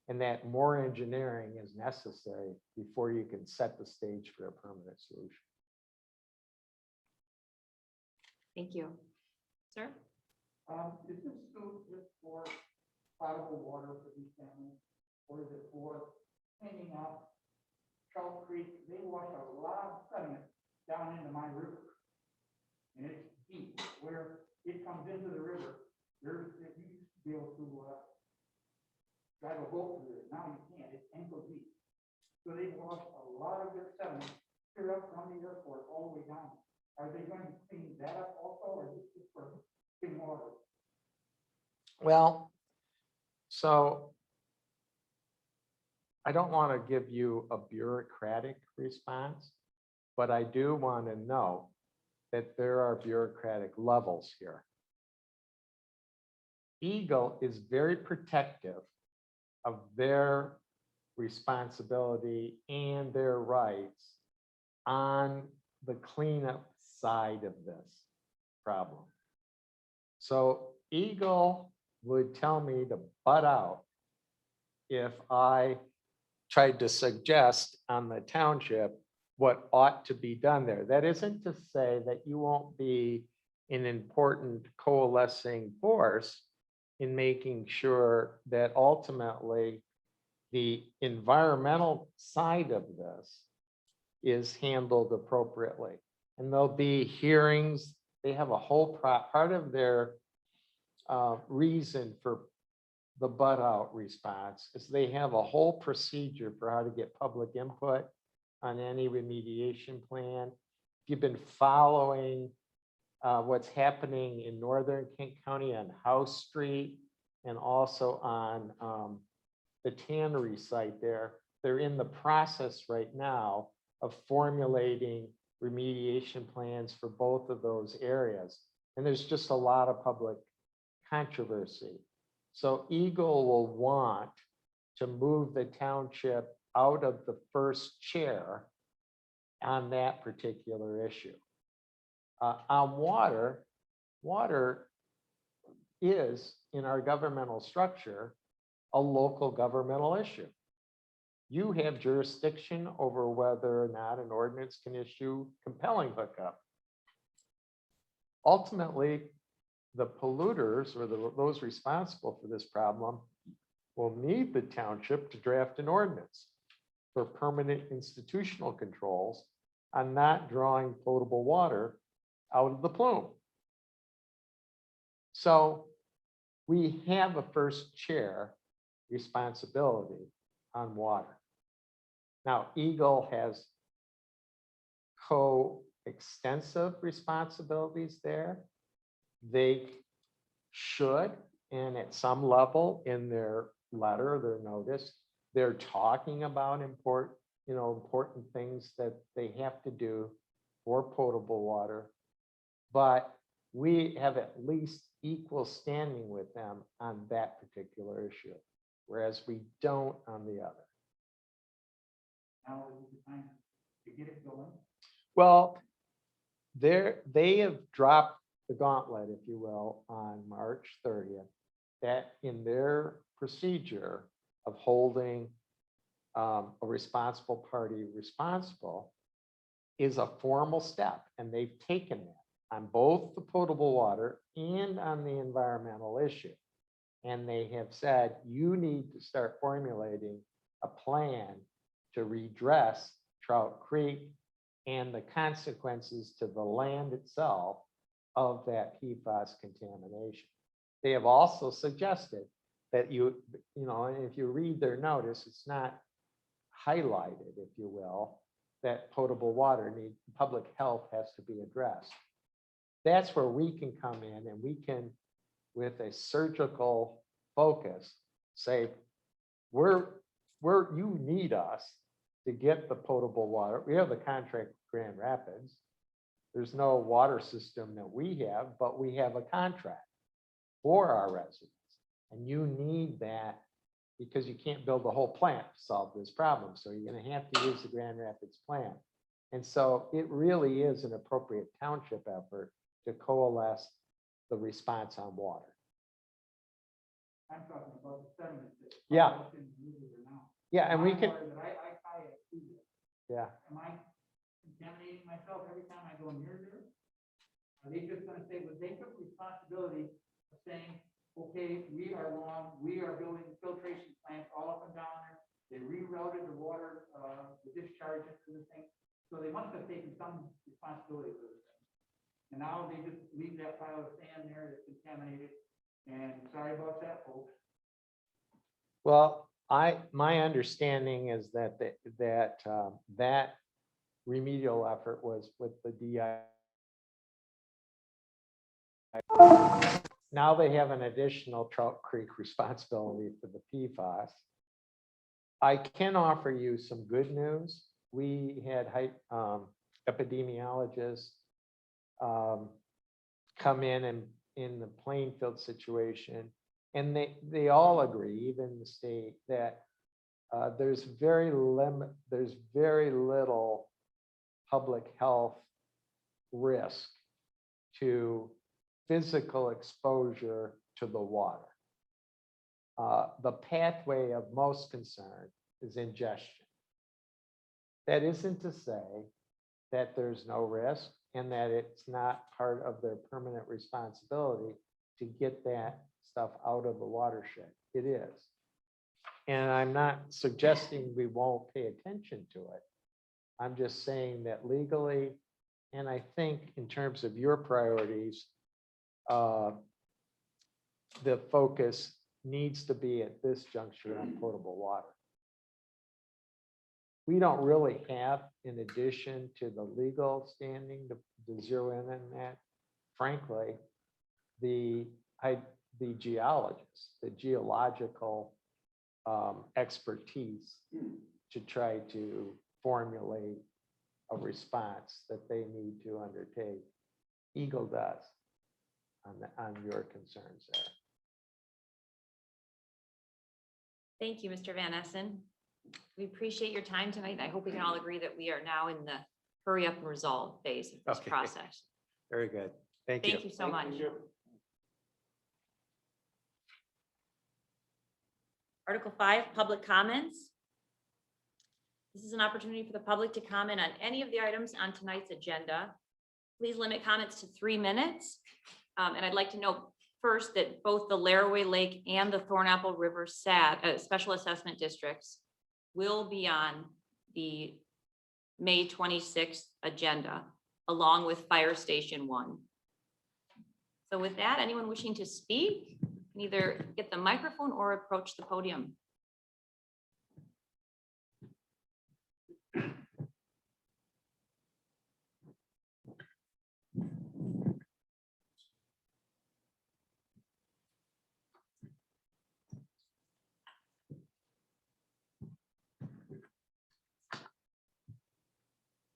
and that more engineering is necessary before you can set the stage for a permanent solution. Thank you. Sir? Is this food just for potable water for these families, or is it for cleaning up Trout Creek? They wash a lot of sediment down into my river, and it's deep. Where it comes into the river, you used to be able to drive a boat through it. Now you can't. It's ankle deep. So they wash a lot of their sediment clear up from the airport all the way down. Are they going to clean that up also, or is this just for clean water? Well, so I don't want to give you a bureaucratic response, but I do want to know that there are bureaucratic levels here. Eagle is very protective of their responsibility and their rights on the cleanup side of this problem. So Eagle would tell me to butt out if I tried to suggest on the township what ought to be done there. That isn't to say that you won't be an important coalescing force in making sure that ultimately the environmental side of this is handled appropriately. And there'll be hearings. They have a whole part of their reason for the butt out response is they have a whole procedure for how to get public input on any remediation plan. If you've been following what's happening in northern Kent County on House Street and also on the tannery site there, they're in the process right now of formulating remediation plans for both of those areas. And there's just a lot of public controversy. So Eagle will want to move the township out of the first chair on that particular issue. On water, water is in our governmental structure a local governmental issue. You have jurisdiction over whether or not an ordinance can issue compelling hookup. Ultimately, the polluters or those responsible for this problem will need the township to draft an ordinance for permanent institutional controls on not drawing potable water out of the plume. So we have a first chair responsibility on water. Now, Eagle has co-extensive responsibilities there. They should, and at some level in their letter, their notice, they're talking about important things that they have to do for potable water. But we have at least equal standing with them on that particular issue, whereas we don't on the other. Now is the time to get it going. Well, they have dropped the gauntlet, if you will, on March 30th, that in their procedure of holding a responsible party responsible is a formal step, and they've taken that on both the potable water and on the environmental issue. And they have said, you need to start formulating a plan to redress Trout Creek and the consequences to the land itself of that PFAS contamination. They have also suggested that if you read their notice, it's not highlighted, if you will, that potable water public health has to be addressed. That's where we can come in and we can, with a surgical focus, say, you need us to get the potable water. We have the contract with Grand Rapids. There's no water system that we have, but we have a contract for our residents. And you need that because you can't build a whole plant to solve this problem. So you're going to have to use the Grand Rapids plant. And so it really is an appropriate township effort to coalesce the response on water. I'm talking about the sediment. Yeah. Yeah, and we can, I kayak through this. yeah. Am I contaminating myself every time I go near there? Are they just gonna say, well, they took responsibility of saying, okay, we are building filtration plants all up and down there. They rerouted the water, the discharge into the thing. So they must have taken some responsibility for this thing. And now they just leave that pile of sand there that's contaminated. And sorry about that, folks. Well, my understanding is that that remedial effort was with the DI. Now they have an additional Trout Creek responsibility for the PFAS. I can offer you some good news. We had epidemiologists come in and in the Plainfield situation, and they all agree, even the state, that there's very little public health risk to physical exposure to the water. The pathway of most concern is ingestion. That isn't to say that there's no risk and that it's not part of their permanent responsibility to get that stuff out of the watershed. It is. And I'm not suggesting we won't pay attention to it. I'm just saying that legally, and I think in terms of your priorities, the focus needs to be at this juncture on potable water. We don't really have, in addition to the legal standing, to zero in on that, frankly, the geologists, the geological expertise to try to formulate a response that they need to undertake. Eagle does on your concerns there. Thank you, Mr. Van Essen. We appreciate your time tonight. I hope we can all agree that we are now in the hurry up and resolve phase of this Okay. process. Very good. Thank you. Thank you so much. Article 5, public comments. This is an opportunity for the public to comment on any of the items on tonight's agenda. Please limit comments to 3 minutes. And I'd like to note first that both the Laraway Lake and the Thornapple River Special Assessment Districts will be on the May 26th agenda, along with Fire Station 1. So with that, anyone wishing to speak can either get the microphone or approach the podium.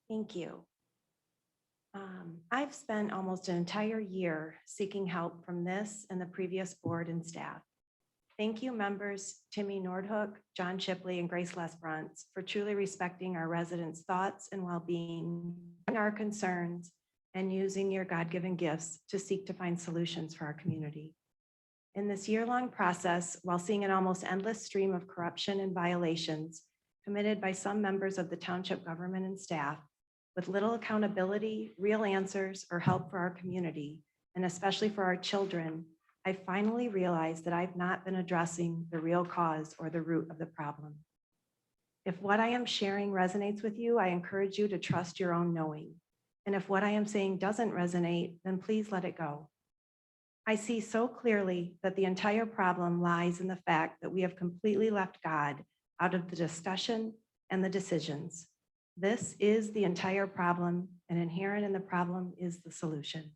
Thank you. I've spent almost an entire year seeking help from this and the previous board and staff. Thank you, members Timmy Nordhook, John Shipley, and Grace Lesbrunts, for truly respecting our residents' thoughts and well-being, our concerns, and using your God-given gifts to seek to find solutions for our community. In this year-long process, while seeing an almost endless stream of corruption and violations committed by some members of the township government and staff, with little accountability, real answers, or help for our community, and especially for our children, I finally realized that I've not been addressing the real cause or the root of the problem. If what I am sharing resonates with you, I encourage you to trust your own knowing. And if what I am saying doesn't resonate, then please let it go. I see so clearly that the entire problem lies in the fact that we have completely left God out of the discussion and the decisions. This is the entire problem, and inherent in the problem is the solution.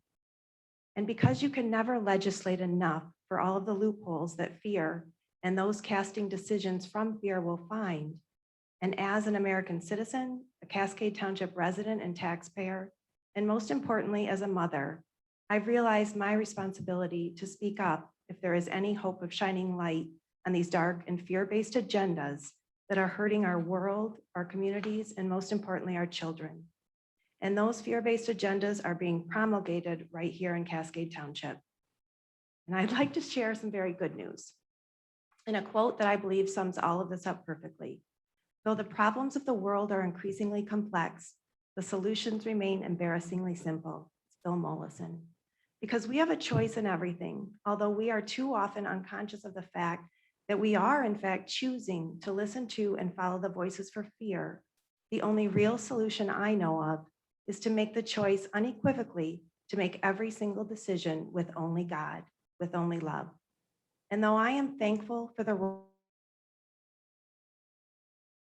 And because you can never legislate enough for all of the loopholes that fear and those casting decisions from fear will find, and as an American citizen, a Cascade Township resident and taxpayer, and most importantly, as a mother, I've realized my responsibility to speak up if there is any hope of shining light on these dark and fear-based agendas that are hurting our world, our communities, and most importantly, our children. And those fear-based agendas are being promulgated right here in Cascade Township. And I'd like to share some very good news. In a quote that I believe sums all of this up perfectly, though the problems of the world are increasingly complex, the solutions remain embarrassingly simple. It's Bill Mollison. Because we have a choice in everything, although we are too often unconscious of the fact that we are in fact choosing to listen to and follow the voices for fear. The only real solution I know of is to make the choice unequivocally to make every single decision with only God, with only love. And though I am thankful for the world,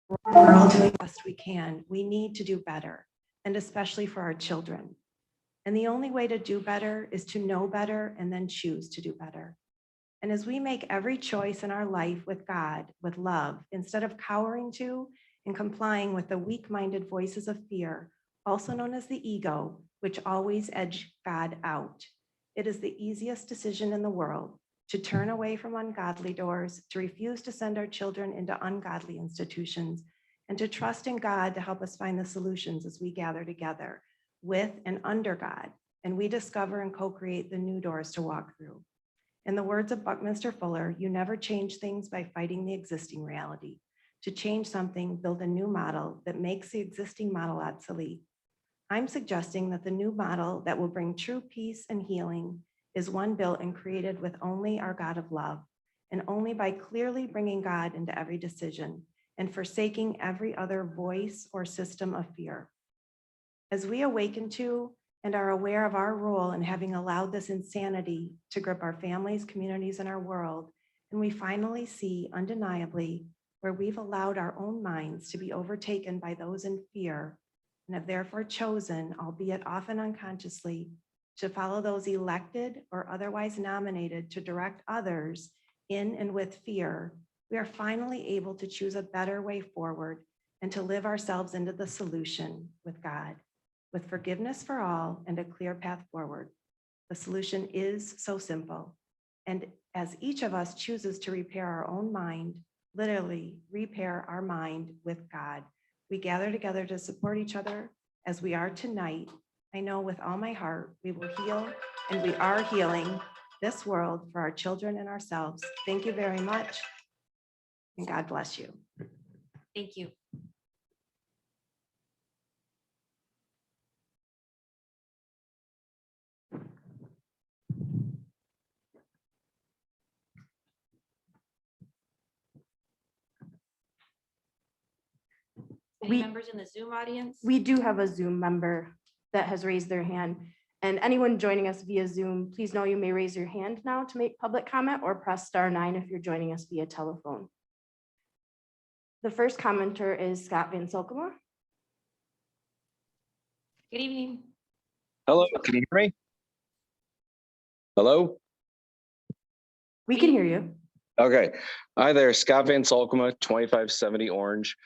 we're all doing the best we can, we need to do better, and especially for our children. And the only way to do better is to know better and then choose to do better. And as we make every choice in our life with God, with love, instead of cowering to and complying with the weak-minded voices of fear, also known as the ego, which always edge God out. It is the easiest decision in the world to turn away from ungodly doors, to refuse to send our children into ungodly institutions, and to trust in God to help us find the solutions as we gather together with and under God, and we discover and co-create the new doors to walk through. In the words of Buckminster Fuller, you never change things by fighting the existing reality. To change something, build a new model that makes the existing model obsolete. I'm suggesting that the new model that will bring true peace and healing is one built and created with only our God of love, and only by clearly bringing God into every decision and forsaking every other voice or system of fear. As we awaken to and are aware of our role in having allowed this insanity to grip our families, communities, and our world, and we finally see undeniably where we've allowed our own minds to be overtaken by those in fear and have therefore chosen, albeit often unconsciously, to follow those elected or otherwise nominated to direct others in and with fear, we are finally able to choose a better way forward and to live ourselves into the solution with God, with forgiveness for all and a clear path forward. The solution is so simple. And as each of us chooses to repair our own mind, literally repair our mind with God, we gather together to support each other as we are tonight. I know with all my heart, we will heal, and we are healing this world for our children and ourselves. Thank you very much. And God bless you. Thank you. Any We- members in the Zoom audience? We do have a Zoom member that has raised their hand. And anyone joining us via Zoom, please know you may raise your hand now to make public comment or press *9 if you're joining us via telephone. The first commenter is Scott Van Solkema. Good evening. Hello, can you hear me? Hello? We can hear you. Okay. Hi there, Scott Van Solkema, 2570 Orange.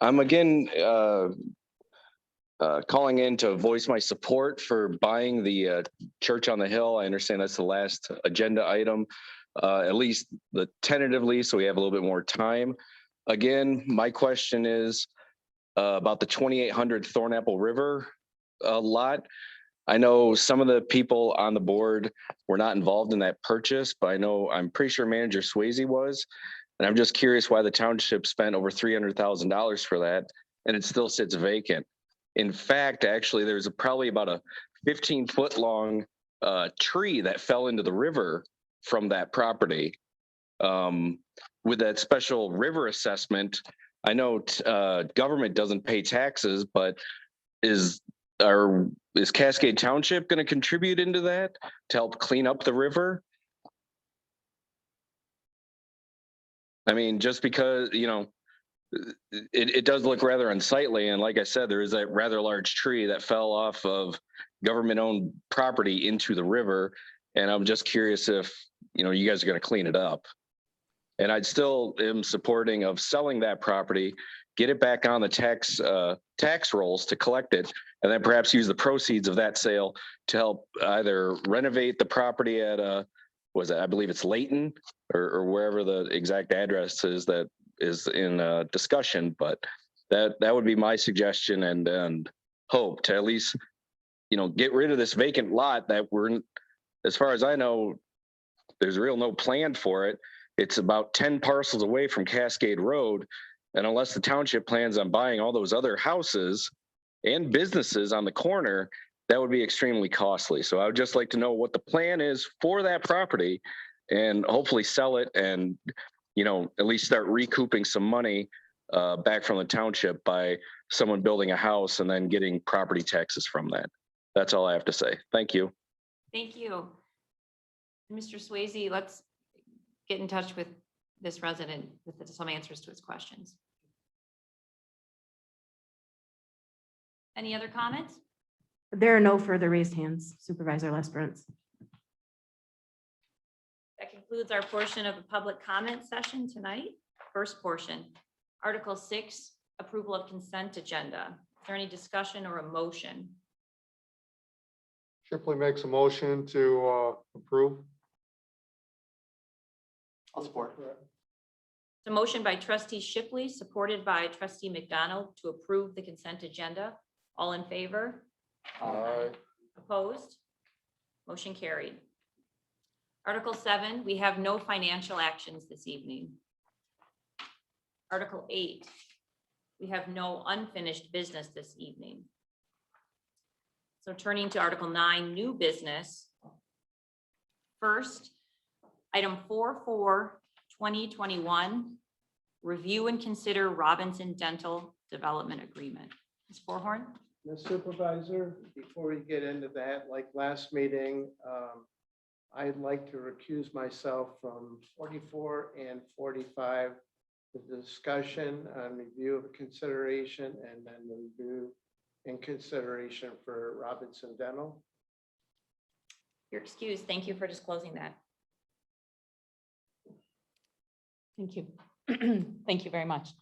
I'm again calling in to voice my support for buying the church on the hill. I understand that's the last agenda item, at least the tentatively, so we have a little bit more time. Again, my question is about the 2800 Thornapple River lot. I know some of the people on the board were not involved in that purchase, but I'm pretty sure Manager Swayze was. And I'm just curious why the township spent over $300,000 for that and it still sits vacant. In fact, actually, there's probably about a 15-foot long tree that fell into the river from that property. With that special river assessment, I know government doesn't pay taxes, but is Cascade Township going to contribute into that to help clean up the river? I mean, just because, it does look rather unsightly. And like I said, there is that rather large tree that fell off of government-owned property into the river. And I'm just curious if, you guys are going to clean it up. And I'd still am supporting of selling that property, get it back on the tax rolls to collect it, and then perhaps use the proceeds of that sale to help either renovate the property at I believe it's Layton or wherever the exact address is that is in discussion. But that would be my suggestion and hope to at least, get rid of this vacant lot that as far as I know, there's no plan for it. It's about 10 parcels away from Cascade Road. And unless the township plans on buying all those other houses and businesses on the corner, that would be extremely costly. So I would just like to know what the plan is for that property and hopefully sell it and, at least start recouping some money back from the township by someone building a house and then getting property taxes from that. That's all I have to say. Thank you. Thank you. Mr. Swayze, let's get in touch with this resident with some answers to his questions. Any other comments? There are no further raised hands, Supervisor Lesperance. That concludes Concludes our portion of the public comment session tonight. First portion, Article 6, approval of consent agenda. Is there any discussion or a motion? Shipley makes a motion to approve. I'll support. The motion by trustee Shipley, supported by trustee McDonald to approve the consent agenda. All in favor? Aye. Opposed? Motion carried. Article 7, we have no financial actions this evening. Article 8, we have no unfinished business this evening. So turning to Article 9, new business. First, item 4/4/2021, review and consider Robinson Dental Development Agreement. Ms. Forhorn? Ms. Supervisor, before we get into that, like last meeting, I'd like to recuse myself from 44 and 45, the discussion on review of consideration and then the review and consideration for Robinson Dental. You're excused. Thank you for disclosing that. Thank you. Thank you very much.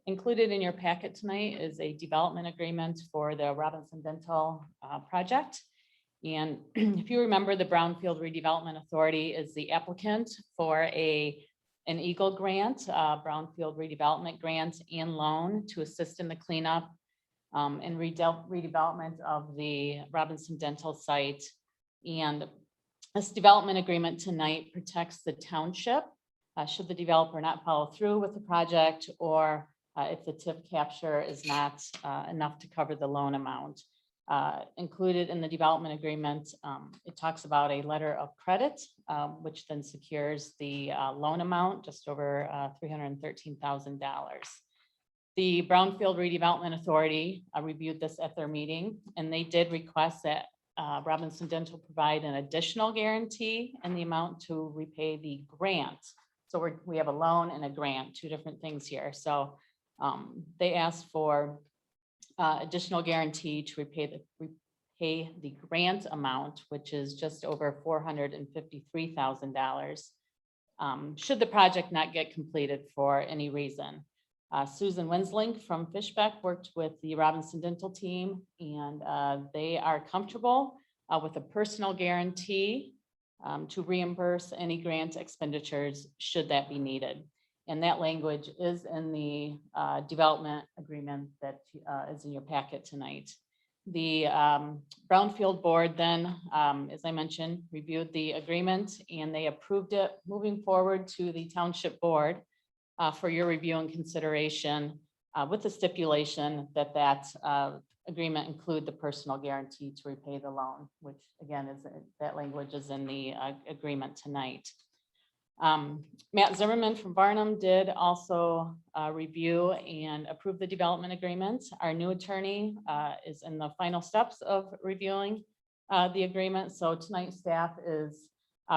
Included in your packet tonight is a development agreement for the Robinson Dental project. And if you remember, the Brownfield Redevelopment Authority is the applicant for an Eagle grant, Brownfield Redevelopment Grant and loan to assist in the cleanup and redevelopment of the Robinson Dental site. And this development agreement tonight protects the township should the developer not follow through with the project, or if the TIF capture is not enough to cover the loan amount. Included in the development agreement, it talks about a letter of credit, which then secures the loan amount, just over $313,000. The Brownfield Redevelopment Authority reviewed this at their meeting, and they did request that Robinson Dental provide an additional guarantee in the amount to repay the grant. So we have a loan and a grant, two different things here. So they asked for additional guarantee to repay the grant amount, which is just over $453,000, should the project not get completed for any reason. Susan Wenslink from Fishbeck worked with the Robinson Dental team, and they are comfortable with a personal guarantee to reimburse any grant expenditures should that be needed. And that language is in the development agreement that is in your packet tonight. The Brownfield board then, as I mentioned, reviewed the agreement and they approved it moving forward to the township board for your review and consideration with the stipulation that that agreement include the personal guarantee to repay the loan, which again is that language is in the agreement tonight. Matt Zimmerman from Barnum did also review and approve the development agreement. Our new attorney is in the final steps of reviewing the agreement. So tonight staff is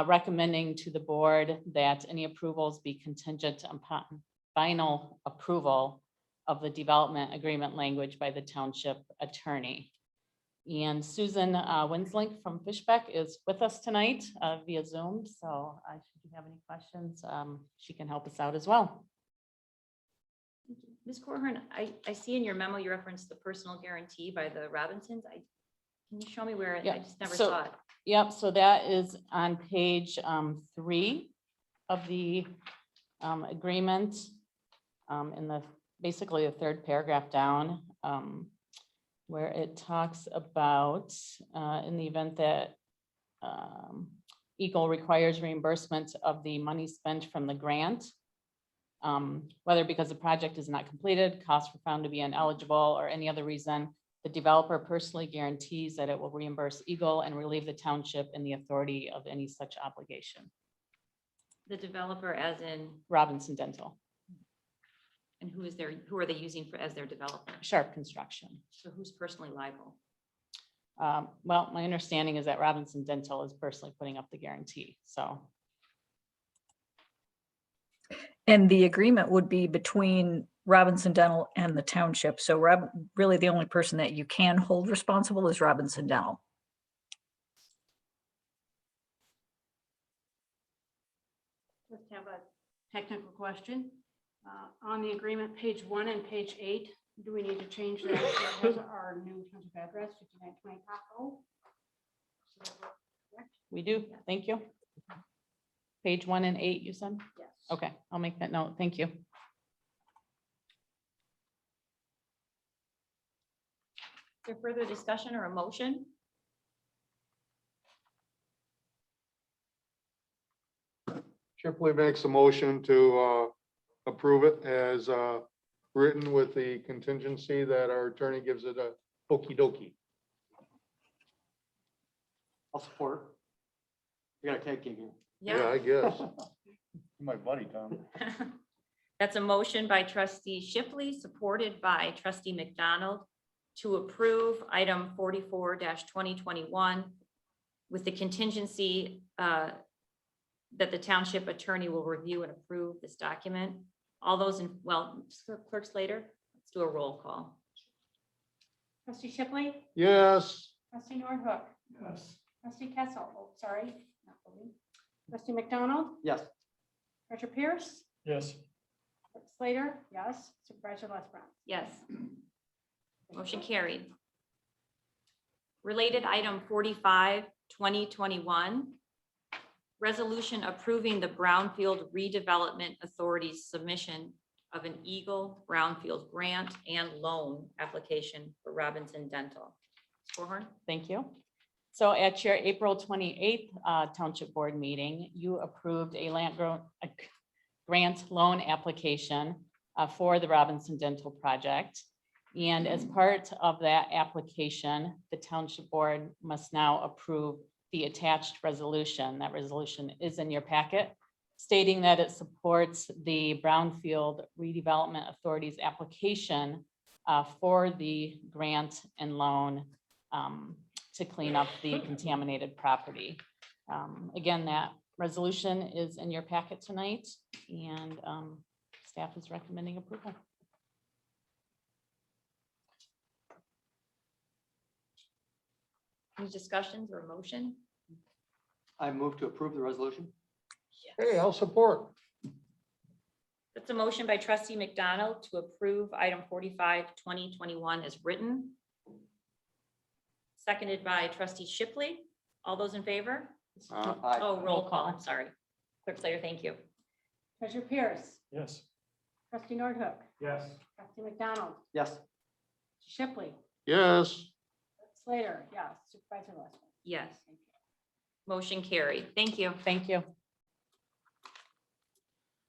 recommending to the board that any approvals be contingent upon final approval of the development agreement language by the township attorney. And Susan Wenslink from Fishbeck is with us tonight via Zoom. So should you have any questions, she can help us out as well. Ms. Corhorn, I see in your memo, you referenced the personal guarantee by the Robinsons. Can you show me where? Yeah, I just never so- saw it. Yep, so that is on page 3 of the agreement, in the basically the third paragraph down, where it talks about in the event that Eagle requires reimbursement of the money spent from the grant, whether because the project is not completed, costs were found to be ineligible, or any other reason, the developer personally guarantees that it will reimburse Eagle and relieve the township and the authority of any such obligation. The developer as in, Robinson Dental, and who are they using as their developer? Sharp Construction. So who's personally liable? Well, my understanding is that Robinson Dental is personally putting up the guarantee, so. And the agreement would be between Robinson Dental and the township. So really the only person that you can hold responsible is Robinson Dental. Just have a technical question. On the agreement, page 1 and page 8, do we need to change that? It has our new township address, 5920 Taco. We do. Thank you. Page 1 and 8, you said? Yes. Okay, I'll make that note. Thank you. Is there further discussion or a motion? Shipley makes a motion to approve it as written with the contingency that our attorney gives it a okey dokey. I'll support. You got a tag team here. Yeah, I guess. My buddy, Tom. That's a motion by trustee Shipley, supported by trustee McDonald to approve item 44-2021 with the contingency that the township attorney will review and approve this document. All those in, well, Clerk Slater, let's do a roll call. Trustee Shipley, Yes. trustee Nordhook, Yes. trustee Kessel, oh, sorry. not voting. Trustee McDonald, Yes. treasurer Pierce, Yes. Clerk Slater, yes, supervisor Les Brown. Yes. Motion carried. Related item 45-2021. Resolution approving the Brownfield Redevelopment Authority's submission of an Eagle Brownfield grant and loan application for Robinson Dental. Forehorn? Thank you. So at your April 28th Township Board meeting, you approved a grant loan application for the Robinson Dental project. And as part of that application, the Township Board must now approve the attached resolution. That resolution is in your packet, stating that it supports the Brownfield Redevelopment Authority's application for the grant and loan to clean up the contaminated property. Again, that resolution is in your packet tonight, and staff is recommending approval. Any discussions or motion? I move to approve the resolution. Hey, I'll support. That's a motion by trustee McDonald to approve item 45-2021 as written. Seconded by trustee Shipley. All those in favor? Aye. Oh, roll call, I'm sorry. Clerk Slater, thank you. Treasurer Pierce, Yes. trustee Nordhook, Yes. trustee McDonald, Yes. Shipley, Yes. Slater, yes, supervisor Les Brown. Yes. Motion carried. Thank you. Thank you.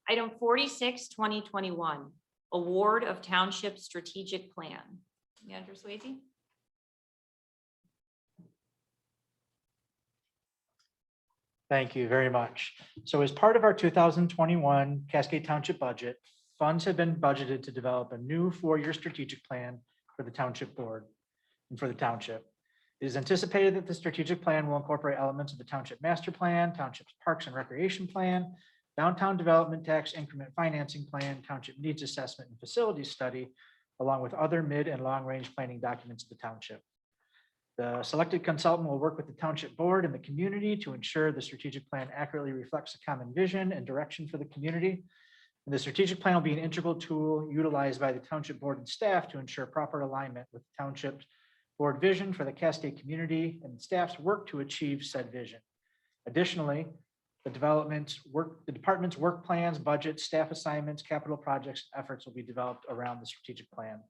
Item 46-2021, award of township strategic plan. Andrew Swayze? Thank you very much. So as part of our 2021 Cascade Township budget, funds have been budgeted to develop a new 4-year strategic plan for the Township Board and for the township. It is anticipated that the strategic plan will incorporate elements of the Township Master Plan, Township's Parks and Recreation Plan, Downtown Development Tax Increment Financing Plan, Township Needs Assessment and Facilities Study, along with other mid and long-range planning documents of the township. The selected consultant will work with the Township Board and the community to ensure the strategic plan accurately reflects a common vision and direction for the community. And the strategic plan will be an integral tool utilized by the Township Board and staff to ensure proper alignment with the Township Board vision for the Cascade community and staff's work to achieve said vision. Additionally, the department's work plans, budgets, staff assignments, capital projects, efforts will be developed around the strategic plan.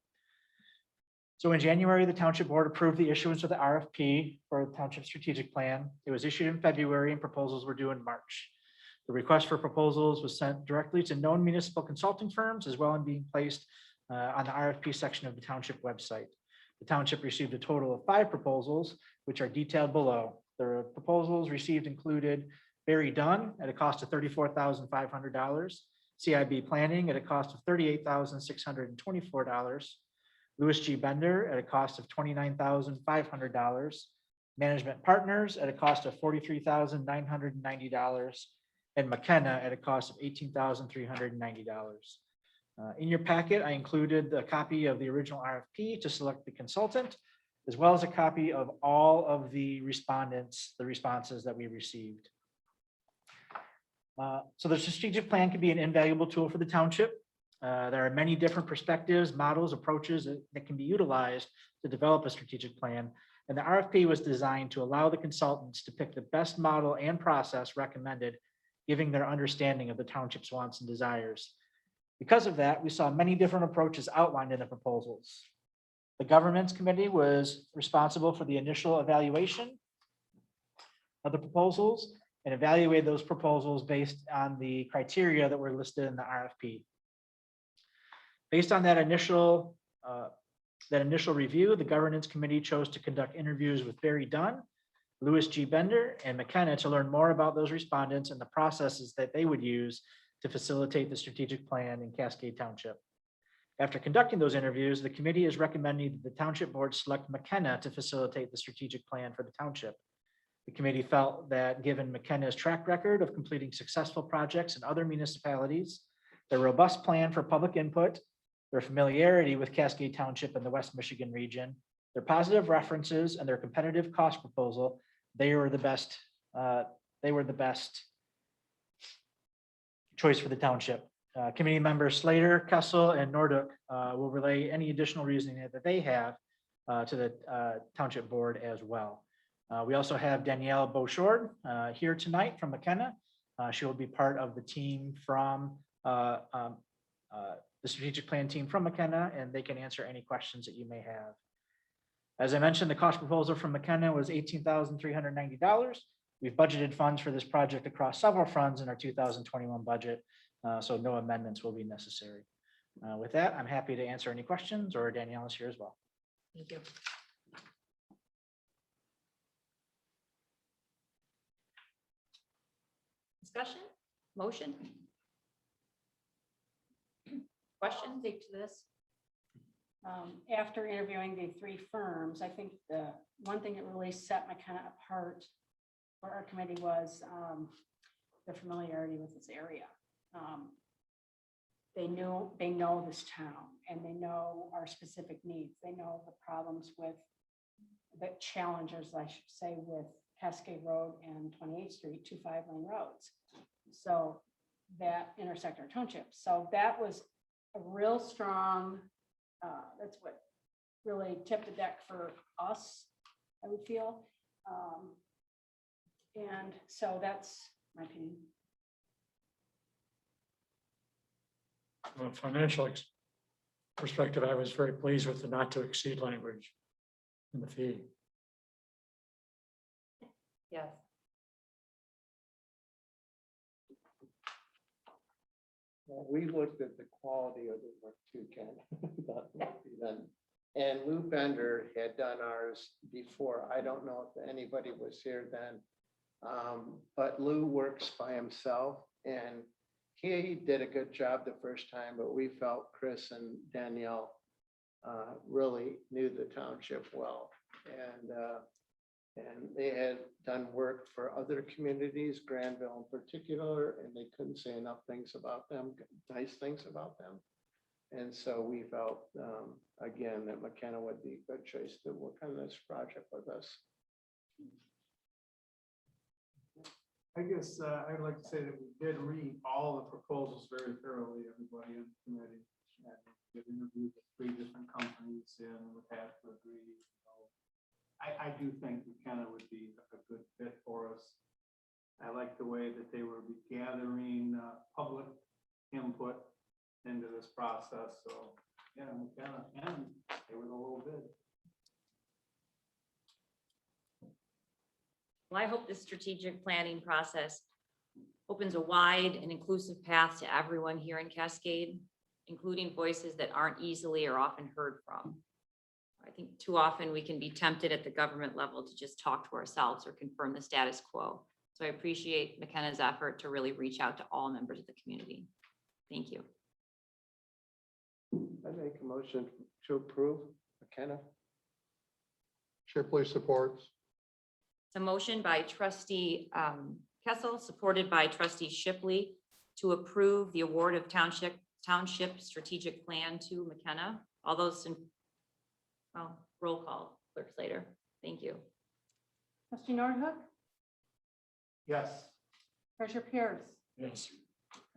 So in January, the Township Board approved the issuance of the RFP for the Township Strategic Plan. It was issued in February and proposals were due in March. The request for proposals was sent directly to known municipal consulting firms as well as being placed on the RFP section of the Township website. The Township received a total of 5 proposals, which are detailed below. The proposals received included Barry Dunn at a cost of $34,500, CIB Planning at a cost of $38,624, Louis G. Bender at a cost of $29,500, Management Partners at a cost of $43,990, and McKenna at a cost of $18,390. In your packet, I included a copy of the original RFP to select the consultant, as well as a copy of all of the responses that we received. So the strategic plan can be an invaluable tool for the township. There are many different perspectives, models, approaches that can be utilized to develop a strategic plan. And the RFP was designed to allow the consultants to pick the best model and process recommended, giving their understanding of the township's wants and desires. Because of that, we saw many different approaches outlined in the proposals. The governance committee was responsible for the initial evaluation of the proposals and evaluate those proposals based on the criteria that were listed in the RFP. Based on that initial review, the governance committee chose to conduct interviews with Barry Dunn, Louis G. Bender, and McKenna to learn more about those respondents and the processes that they would use to facilitate the strategic plan in Cascade Township. After conducting those interviews, the committee is recommending that the township board select McKenna to facilitate the strategic plan for the township. The committee felt that given McKenna's track record of completing successful projects in other municipalities, their robust plan for public input, their familiarity with Cascade Township and the West Michigan region, their positive references, and their competitive cost proposal, they were the best choice for the township. Committee members Slater, Kessel, and Nordic will relay any additional reasoning that they have to the township board as well. We also have Danielle Beauchord here tonight from McKenna. She will be part of the team from the strategic plan team from McKenna, and they can answer any questions that you may have. As I mentioned, the cost proposal from McKenna was $18,390. We've budgeted funds for this project across several funds in our 2021 budget, so no amendments will be necessary. With that, I'm happy to answer any questions, or Danielle is here as well. Thank you. Discussion, motion? Question? Speak to this. After interviewing the three firms, I think the one thing that really set McKenna apart for our committee was their familiarity with this area. They know this town, and they know our specific needs. They know the problems with the challenges, I should say, with Cascade Road and 28th Street, 2 5-lane roads. So that intersect our township. So that was a real strong, that's what really tipped the deck for us, I would feel. And so that's my opinion. From a financial perspective, I was very pleased with the not to exceed language in the fee. Yes. Well, we looked at the quality of the work too, Ken. And Lou Bender had done ours before. I don't know if anybody was here then. But Lou works by himself, and he did a good job the first time, but we felt Chris and Danielle really knew the township well. And they had done work for other communities, Granville in particular, and they couldn't say enough things about them, nice things about them. And so we felt, again, that McKenna would be a good choice to work on this project with us. I guess I'd like to say that we did read all the proposals very thoroughly, everybody in the committee. And we interviewed with 3 different companies and would have to agree. I do think McKenna would be a good fit for us. I like the way that they were gathering public input into this process. So yeah, McKenna, and they were a little bit. Well, I hope this strategic planning process opens a wide and inclusive path to everyone here in Cascade, including voices that aren't easily or often heard from. I think too often we can be tempted at the government level to just talk to ourselves or confirm the status quo. So I appreciate McKenna's effort to really reach out to all members of the community. Thank you. I make a motion to approve McKenna. Shipley supports. It's a motion by trustee Kessel, supported by trustee Shipley, to approve the award of township strategic plan to McKenna. All those in, well, roll call, clerk Slater. Thank you. Trustee Nordhook, Yes. Treasurer Pierce, Yes.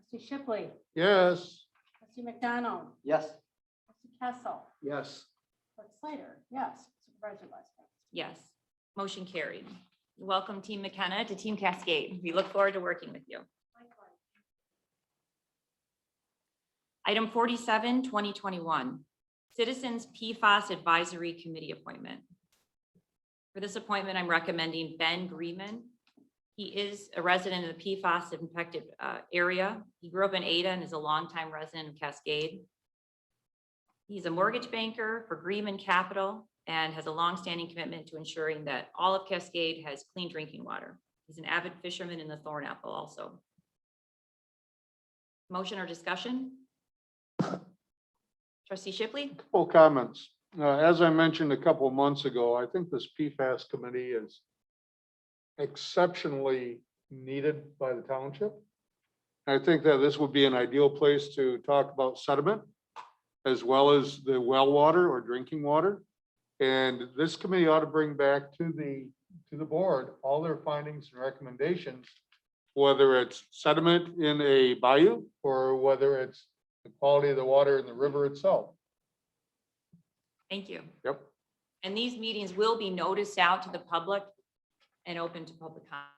Trustee Shipley, Yes. trustee McDonald, Yes. trustee Kessel, Yes. clerk Slater, yes, supervisor Lesko. Yes, motion carried. Welcome, Team McKenna, to Team Cascade. We look forward to working with you. Item 47, 2021, Citizens PFAS Advisory Committee appointment. For this appointment, I'm recommending Ben Greeman. He is a resident of the PFAS infected area. He grew up in Ada and is a longtime resident of Cascade. He's a mortgage banker for Greeman Capital and has a longstanding commitment to ensuring that all of Cascade has clean drinking water. He's an avid fisherman in the Thorn Apple also. Motion or discussion? Trustee Shipley? Full comments. As I mentioned a couple of months ago, I think this PFAS committee is exceptionally needed by the township. I think that this would be an ideal place to talk about sediment as well as the well water or drinking water. And this committee ought to bring back to the board all their findings and recommendations, whether it's sediment in a bayou or whether it's the quality of the water in the river itself. Thank you. Yep. And these meetings will be noticed out to the public and open to public comment.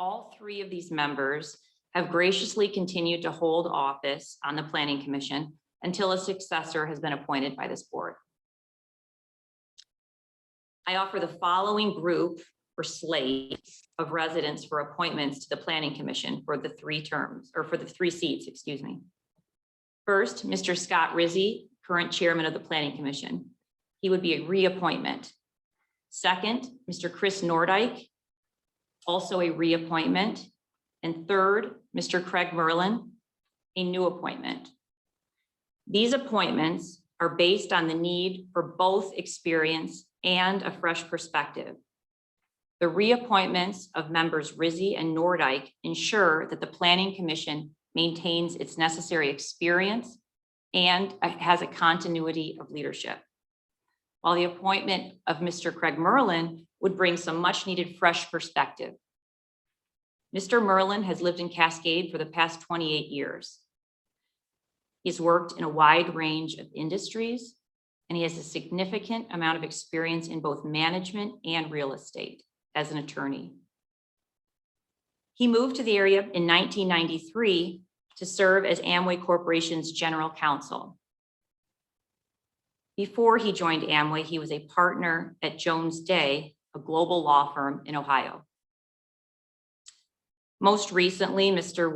All three of these members have graciously continued to hold office on the Planning Commission until a successor has been appointed by this board. I offer the following group or slate of residents for appointments to the Planning Commission for the 3 terms, or for the 3 seats, excuse me. First, Mr. Scott Rizzi, current chairman of the Planning Commission. He would be a reappointment. Second, Mr. Chris Nordyke, also a reappointment. And third, Mr. Craig Merlin, a new appointment. These appointments are based on the need for both experience and a fresh perspective. The reappointments of members Rizzi and Nordyke ensure that the Planning Commission maintains its necessary experience and has a continuity of leadership. While the appointment of Mr. Craig Merlin would bring some much needed fresh perspective. Mr. Merlin has lived in Cascade for the past 28 years. He's worked in a wide range of industries, and he has a significant amount of experience in both management and real estate as an attorney. He moved to the area in 1993 to serve as Amway Corporation's general counsel. Before he joined Amway, he was a partner at Jones Day, a global law firm in Ohio. Most recently, Mr.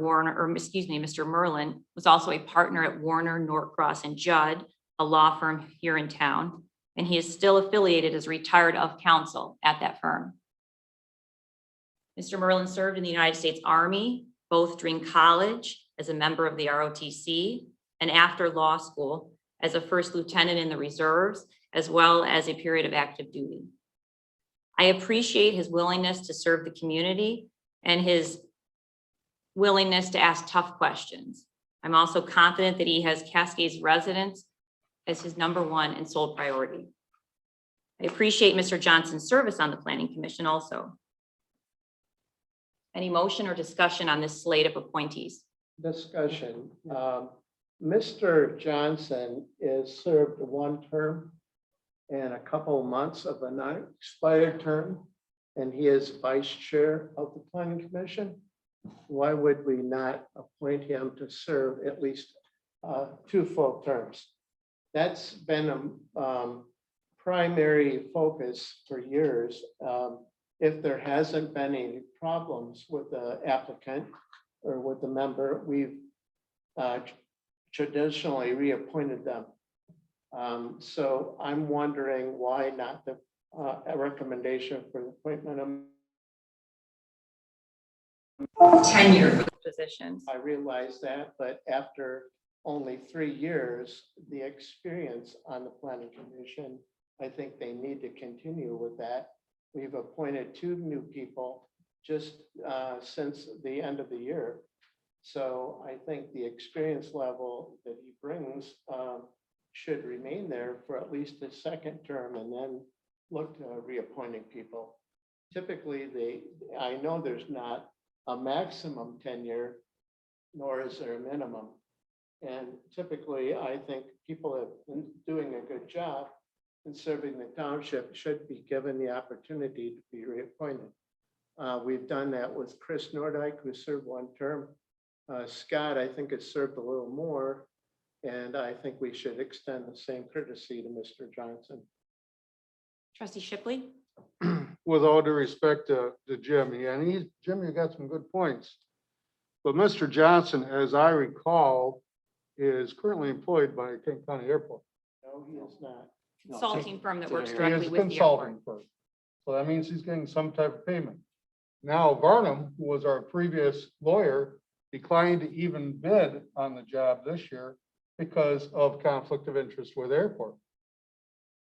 Merlin was also a partner at Warner, Norcross and Judd, a law firm here in town, and he is still affiliated as retired of counsel at that firm. Mr. Merlin served in the United States Army, both during college as a member of the ROTC and after law school as a first lieutenant in the reserves, as well as a period of active duty. I appreciate his willingness to serve the community and his willingness to ask tough questions. I'm also confident that he has Cascade's residents as his #1 and sole priority. I appreciate Mr. Johnson's service on the Planning Commission also. Any motion or discussion on this slate of appointees? Discussion. Mr. Johnson is served 1 term and a couple of months of an unexpired term, and he is vice chair of the Planning Commission. why would we not appoint him to serve at least 2 full terms? That's been a primary focus for years. If there hasn't been any problems with the applicant or with the member, we've traditionally reappointed them. So I'm wondering why not a recommendation for the appointment of Tenure positions. I realize that, but after only 3 years, the experience on the planning commission, I think they need to continue with that. We've appointed 2 new people just since the end of the year. So I think the experience level that he brings should remain there for at least a 2nd term and then look to reappointing people. Typically, I know there's not a maximum tenure, nor is there a minimum. And typically, I think people have been doing a good job in serving the township should be given the opportunity to be reappointed. We've done that with Chris Nordyke, who served 1 term. Scott, I think, has served a little more. And I think we should extend the same courtesy to Mr. Johnson. Trustee Shipley? With all due respect to Jim, Jim, you got some good points. But Mr. Johnson, as I recall, is currently employed by King County Airport. No, he is not. Consulting firm that works He directly is a with the consulting airport. firm. So that means he's getting some type of payment. Now, Varnum, who was our previous lawyer, declined to even bid on the job this year because of conflict of interest with the airport.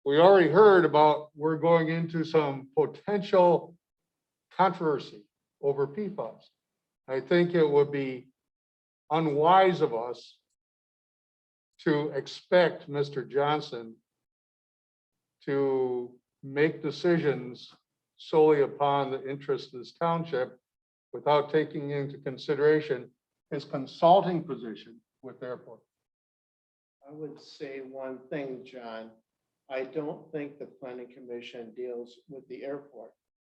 We already heard about, we're going into some potential controversy over PFAS. I think it would be unwise of us to expect Mr. Johnson to make decisions solely upon the interest of this township without taking into consideration his consulting position with the airport. I would say one thing, John. I don't think the planning commission deals with the airport.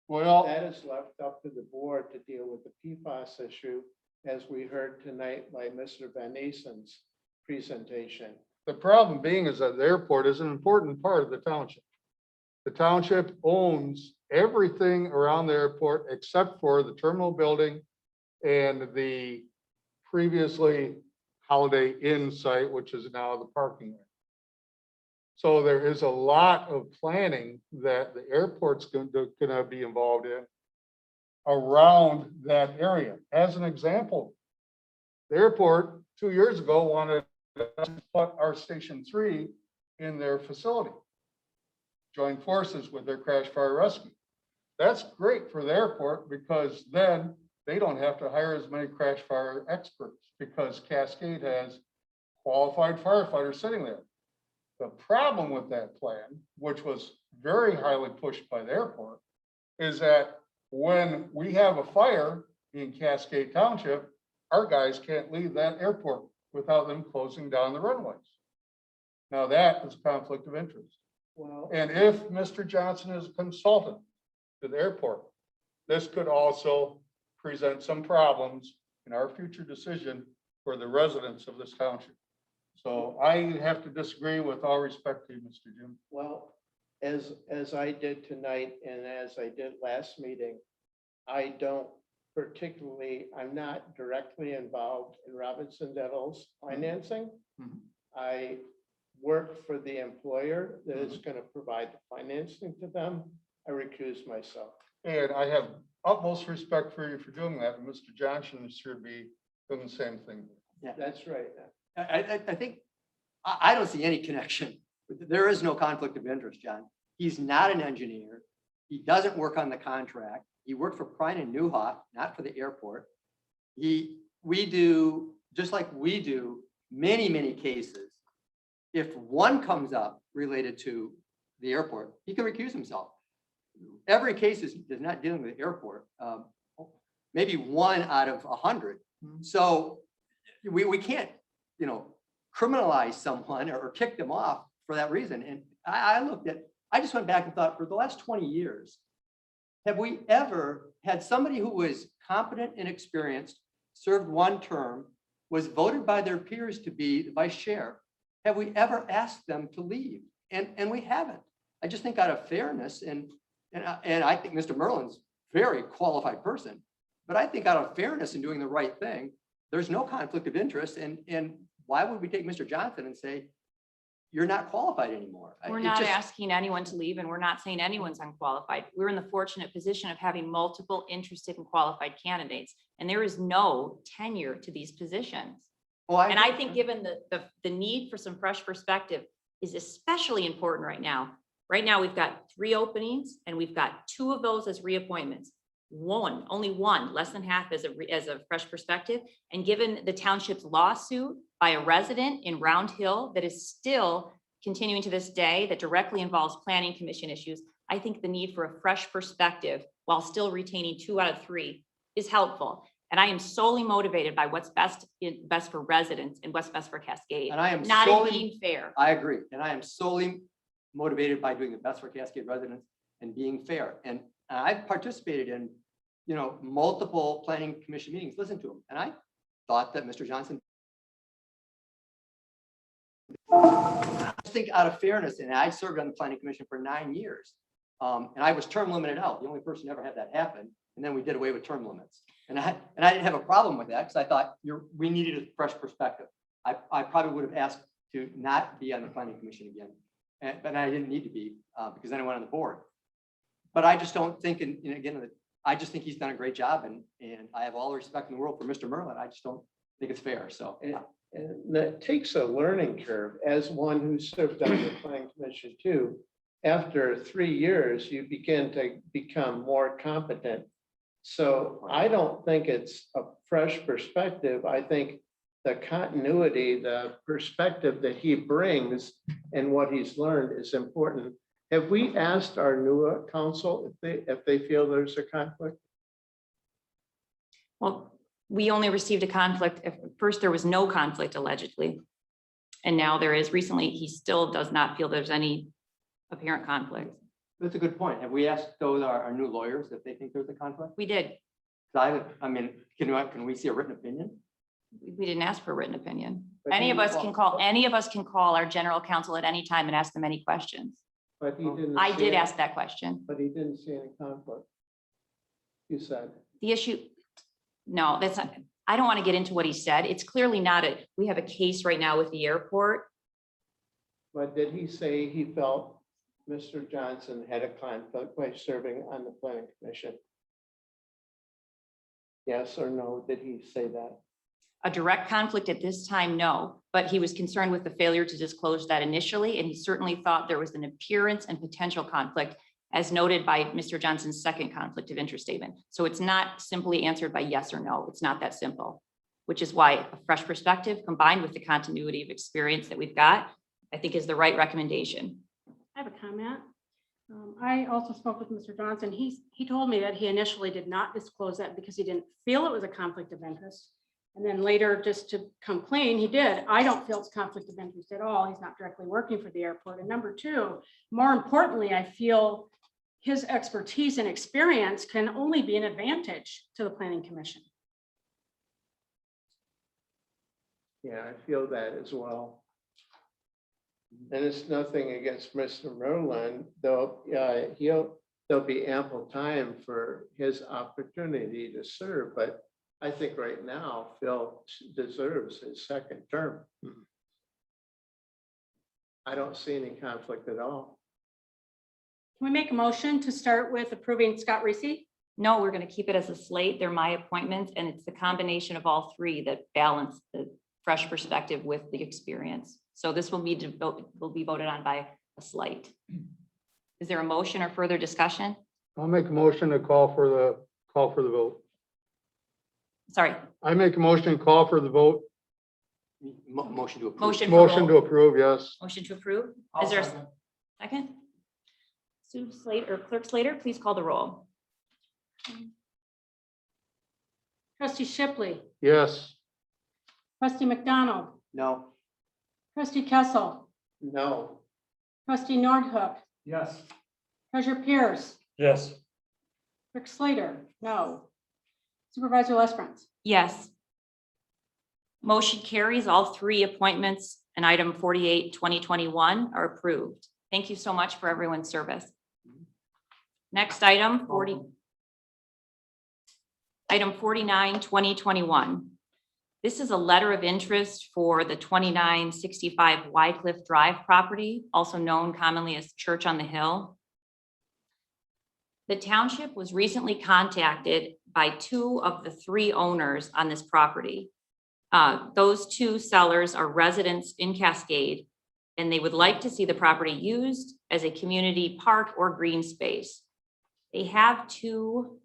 Well, That is left up to the board to deal with the PFAS issue, as we heard tonight by Mr. Van Esen's presentation. the problem being is that the airport is an important part of the township. The township owns everything around the airport except for the terminal building and the previously Holiday Inn site, which is now the parking lot. So there is a lot of planning that the airport's going to be involved in around that area. As an example, the airport 2 years ago wanted to put our Station 3 in their facility, join forces with their crash fire rescue. That's great for the airport because then they don't have to hire as many crash fire experts because Cascade has qualified firefighters sitting there. The problem with that plan, which was very highly pushed by the airport, is that when we have a fire in Cascade Township, our guys can't leave that airport without them closing down the runways. Now that is a conflict of interest. Well, And if Mr. Johnson is a consultant to the airport, this could also present some problems in our future decision for the residents of this township. So I have to disagree with all respect to you, Mr. Jim. well, as I did tonight and as I did last meeting, I don't particularly, I'm not directly involved in Robinson Dental's financing. Mhm. I work for the employer that is going to provide the financing to them. I recuse myself. And I have utmost respect for you for doing that. And Mr. Johnson should be doing the same thing. That's right. I think, I don't see any connection. There is no conflict of interest, John. He's not an engineer. He doesn't work on the contract. He worked for Prine and Newhoff, not for the airport. We do, just like we do, many cases. If one comes up related to the airport, he can recuse himself. Every case is not dealing with the airport. Maybe 1 out of 100. So we can't, criminalize someone or kick them off for that reason. And I just went back and thought, for the last 20 years, have we ever had somebody who was competent and experienced, served one term, was voted by their peers to be the vice chair. Have we ever asked them to leave? And we haven't. I just think out of fairness and I think Mr. Merlin's a very qualified person, but I think out of fairness in doing the right thing, there's no conflict of interest. And why would we take Mr. Johnson and say, you're not qualified anymore? We're It not just- asking anyone to leave and we're not saying anyone's unqualified. We're in the fortunate position of having multiple interested and qualified candidates. And there is no tenure to these positions. Oh, And I think given the need for some fresh perspective is especially important right now. Right now, we've got 3 openings and we've got 2 of those as reappointments. Only one, less than half as a fresh perspective. And given the township's lawsuit by a resident in Round Hill that is still continuing to this day that directly involves planning commission issues, I think the need for a fresh perspective while still retaining 2 out of 3 is helpful. And I am solely motivated by what's best for residents and what's best for Cascade. And I am not in solely- being fair. I agree. And I am solely motivated by doing the best for Cascade residents and being fair. And I've participated in, multiple planning commission meetings, listened to them. And I thought that Mr. Johnson, I think out of fairness, and I served on the planning commission for 9 years. And I was term limited out. The only person who ever had that happen. And then we did away with term limits. And I didn't have a problem with that because I thought we needed a fresh perspective. I probably would have asked to not be on the planning commission again. But I didn't need to be because then I went on the board. But I just don't think, and again, I just think he's done a great job and I have all the respect in the world for Mr. Merlin. I just don't think it's fair. So. And that takes a learning curve. As one who served on the planning commission too, after 3 years, you begin to become more competent. So I don't think it's a fresh perspective. I think the continuity, the perspective that he brings and what he's learned is important. Have we asked our new council if they feel there's a conflict? Well, we only received a conflict. At first, there was no conflict allegedly. And now there is. Recently, he still does not feel there's any apparent conflict. That's a good point. Have we asked those our new lawyers if they think there's a conflict? We did. Can we see a written opinion? We didn't ask for a written opinion. But Any he- of us can call our general counsel at any time and ask them any questions. But he didn't. I see did it- ask that question. But he didn't see any conflict. You said. The issue, no, that's not, I don't want to get into what he said. It's clearly not we have a case right now with the airport. But did he say he felt Mr. Johnson had a conflict by serving on the planning commission? Yes or no? Did he say that? A direct conflict at this time, no, but he was concerned with the failure to disclose that initially, and he certainly thought there was an appearance and potential conflict as noted by Mr. Johnson's second conflict of interest statement. So it's not simply answered by yes or no. It's not that simple, which is why a fresh perspective combined with the continuity of experience that we've got, I think is the right recommendation. I have a comment. I also spoke with Mr. Johnson. He told me that he initially did not disclose that because he didn't feel it was a conflict of interest. And then later, just to come clean, he did. I don't feel it's conflict of interest at all. He's not directly working for the airport. And number 2, more importantly, I feel his expertise and experience can only be an advantage to the planning commission. Yeah, I feel that as well. And it's nothing against Mr. Merlin, though, there'll be ample time for his opportunity to serve, but I think right now Phil deserves his second term. I don't see any conflict at all. Can we make a motion to start with approving Scott Reese? No, we're going to keep it as a slate. They're my appointments, and it's the combination of all 3 that balance the fresh perspective with the experience. So this will be voted on by a slate. Is there a motion or further discussion? I'll make a motion to call for the vote. Sorry, I make a motion, call for the vote. Motion to approve. motion To approve, yes. Motion to approve. Is there a second? Sue Slater or Clerk Slater, please call the roll. Trustee Shipley, Yes. trustee McDonald, No. trustee Kessel, No. trustee Nordhook, Yes. treasurer Pierce, Yes. Clerk Slater, no. Supervisor Lesbrunz. Yes. Motion carries. All three appointments and item 48, 2021 are approved. Thank you so much for everyone's service. Next item, 49, 2021. This is a letter of interest for the 2965 Wycliffe Drive property, also known commonly as Church on the Hill. The township was recently contacted by two of the three owners on this property. Those two sellers are residents in Cascade, and they would like to see the property used as a community park or green space. They have two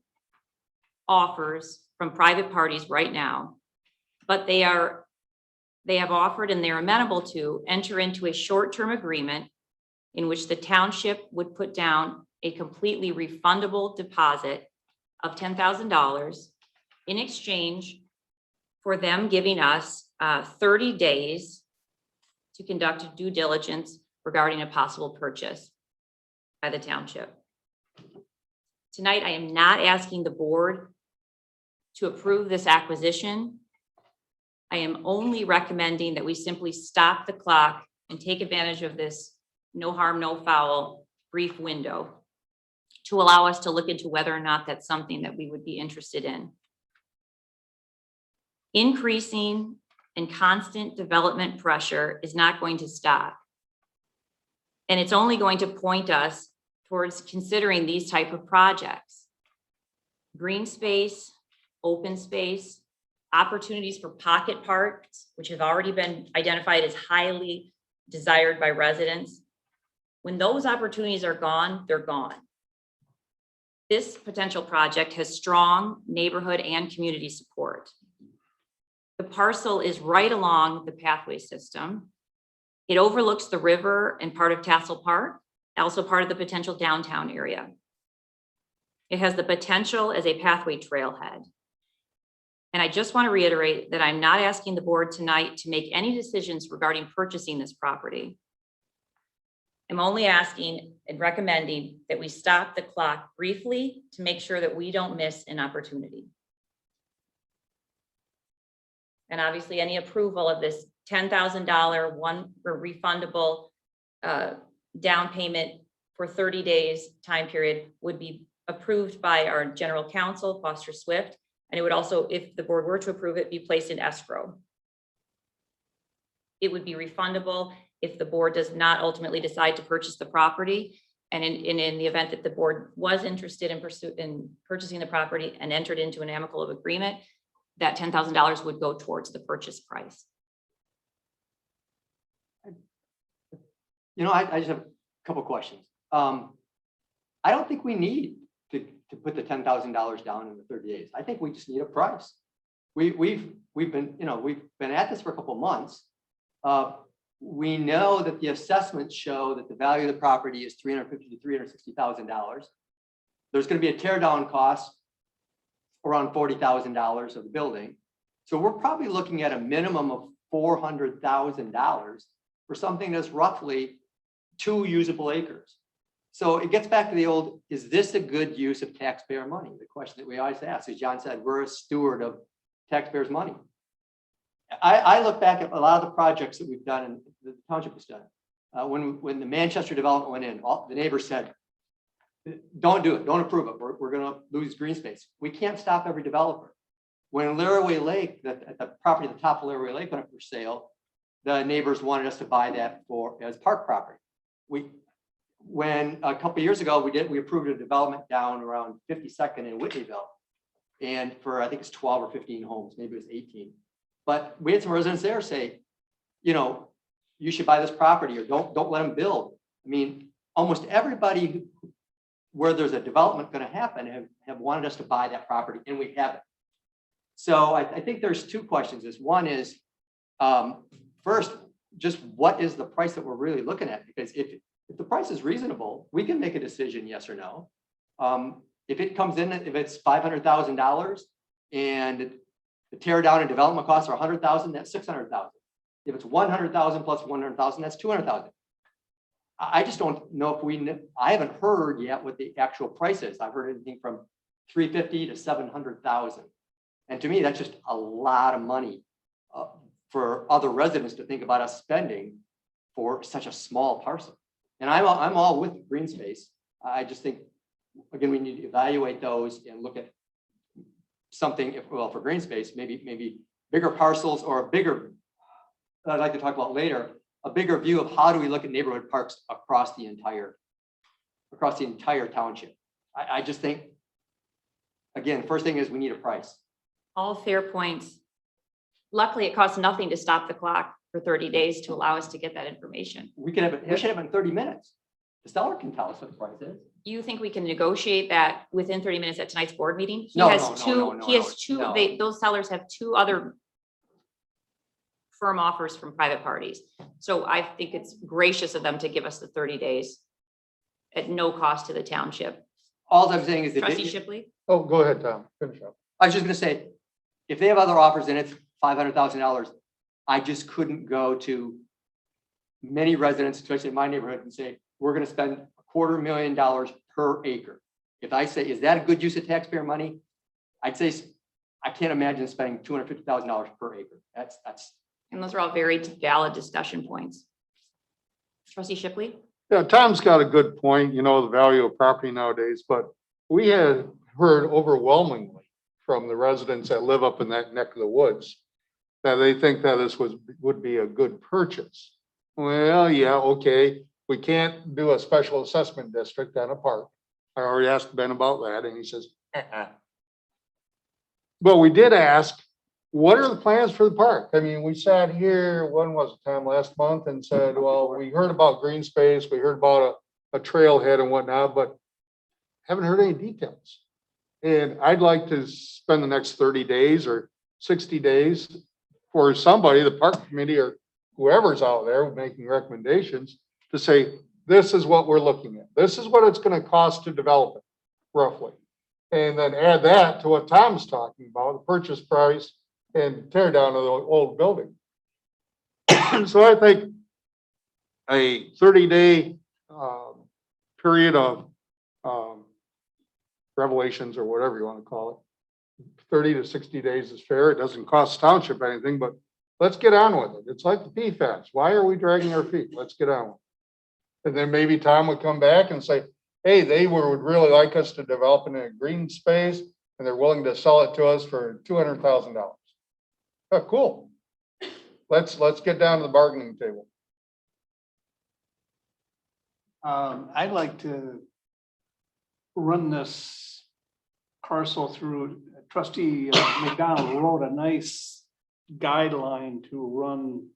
offers from private parties right now, but they have offered and they're amenable to enter into a short-term agreement in which the township would put down a completely refundable deposit of $10,000 in exchange for them giving us 30 days to conduct due diligence regarding a possible purchase by the township. Tonight, I am not asking the board to approve this acquisition. I am only recommending that we simply stop the clock and take advantage of this no harm, no foul brief window to allow us to look into whether or not that's something that we would be interested in. Increasing and constant development pressure is not going to stop. And it's only going to point us towards considering these type of projects. Green space, open space, opportunities for pocket parks, which have already been identified as highly desired by residents. When those opportunities are gone, they're gone. This potential project has strong neighborhood and community support. The parcel is right along the pathway system. It overlooks the river and part of Tassel Park, also part of the potential downtown area. It has the potential as a pathway trailhead. And I just want to reiterate that I'm not asking the board tonight to make any decisions regarding purchasing this property. I'm only asking and recommending that we stop the clock briefly to make sure that we don't miss an opportunity. And obviously, any approval of this $10,000 one refundable down payment for 30 days time period would be approved by our general counsel, Foster Swift. And it would also, if the board were to approve it, be placed in escrow. It would be refundable if the board does not ultimately decide to purchase the property. And in the event that the board was interested in purchasing the property and entered into an amicable agreement, that $10,000 would go towards the purchase price. You know, I just have a couple questions. I don't think we need to put the $10,000 down in the 30 days. I think we just need a price. We've been at this for a couple of months. We know that the assessments show that the value of the property is $350,000 to $360,000. There's going to be a tear down cost around $40,000 of the building. So we're probably looking at a minimum of $400,000 for something that's roughly 2 usable acres. So it gets back to the old, is this a good use of taxpayer money? The question that we always ask. As John said, we're a steward of taxpayers' money. I look back at a lot of the projects that we've done and the township has done. When the Manchester development went in, the neighbors said, don't do it, don't approve it. We're going to lose green space. We can't stop every developer. When Laraway Lake, the property at the top of Laraway Lake went up for sale, the neighbors wanted us to buy that as park property. When a couple of years ago we approved a development down around 52nd in Whitneyville, and for I think it's 12 or 15 homes, maybe it was 18. But we had some residents there say, you know, you should buy this property or don't let them build. I mean, almost everybody where there's a development going to happen have wanted us to buy that property, and we haven't. So I think there's two questions. One is, first, just what is the price that we're really looking at? Because if the price is reasonable, we can make a decision, yes or no. If it comes in, if it's $500,000 and the tear down and development costs are $100,000, that's $600,000. If it's $100,000 plus $100,000, that's $200,000. I just don't know if I haven't heard yet what the actual price is. I've heard anything from $350,000 to $700,000. And to me, that's just a lot of money for other residents to think about us spending for such a small parcel. And I'm all with green space. I just think, again, we need to evaluate those and look at something, well, for green space, maybe bigger parcels or a bigger, that I'd like to talk about later, a bigger view of how do we look at neighborhood parks across the entire township. I just think, again, first thing is we need a price. All fair points. Luckily, it costs nothing to stop the clock for 30 days to allow us to get that information. We should have it in 30 minutes. The seller can tell us what the price is. You think we can negotiate that within 30 minutes at tonight's board meeting? He No, has no, no, two. no, no, He has two. no. Those sellers have two other firm offers from private parties. So I think it's gracious of them to give us the 30 days at no cost to the township. All I'm saying is that Trustee Shipley? Oh, go ahead, Tom, finish up. I was just gonna say, if they have other offers and it's $500,000, I just couldn't go to many residents, especially in my neighborhood, and say, we're gonna spend $250,000 per acre. If I say, is that a good use of taxpayer money? I'd say, I can't imagine spending $250,000 per acre. That's, And those are all very valid discussion points. Trustee Shipley? Yeah, Tom's got a good point, you know, the value of property nowadays, but we had heard overwhelmingly from the residents that live up in that neck of the woods that they think that this would be a good purchase. Well, yeah, okay, we can't do a special assessment district on a park. I already asked Ben about that, and he says, But we did ask, what are the plans for the park? I mean, we sat here, when was it, Tom, last month, and said, well, we heard about green space, we heard about a trailhead and whatnot, but haven't heard any details. And I'd like to spend the next 30 days or 60 days for somebody, the park committee or whoever's out there making recommendations, to say, this is what we're looking at. This is what it's going to cost to develop it, roughly. And then add that to what Tom's talking about, the purchase price and tear down of the old building. So I think a 30-day period of revelations or whatever you want to call it, 30 to 60 days is fair. It doesn't cost township anything, but let's get on with it. It's like the PFAS. Why are we dragging our feet? Let's get on with it. And then maybe Tom would come back and say, hey, they would really like us to develop in a green space and they're willing to sell it to us for $200,000. Oh, cool. Let's get down to the bargaining table. I'd like to run this parcel through. Trustee McDonald wrote a nice guideline to run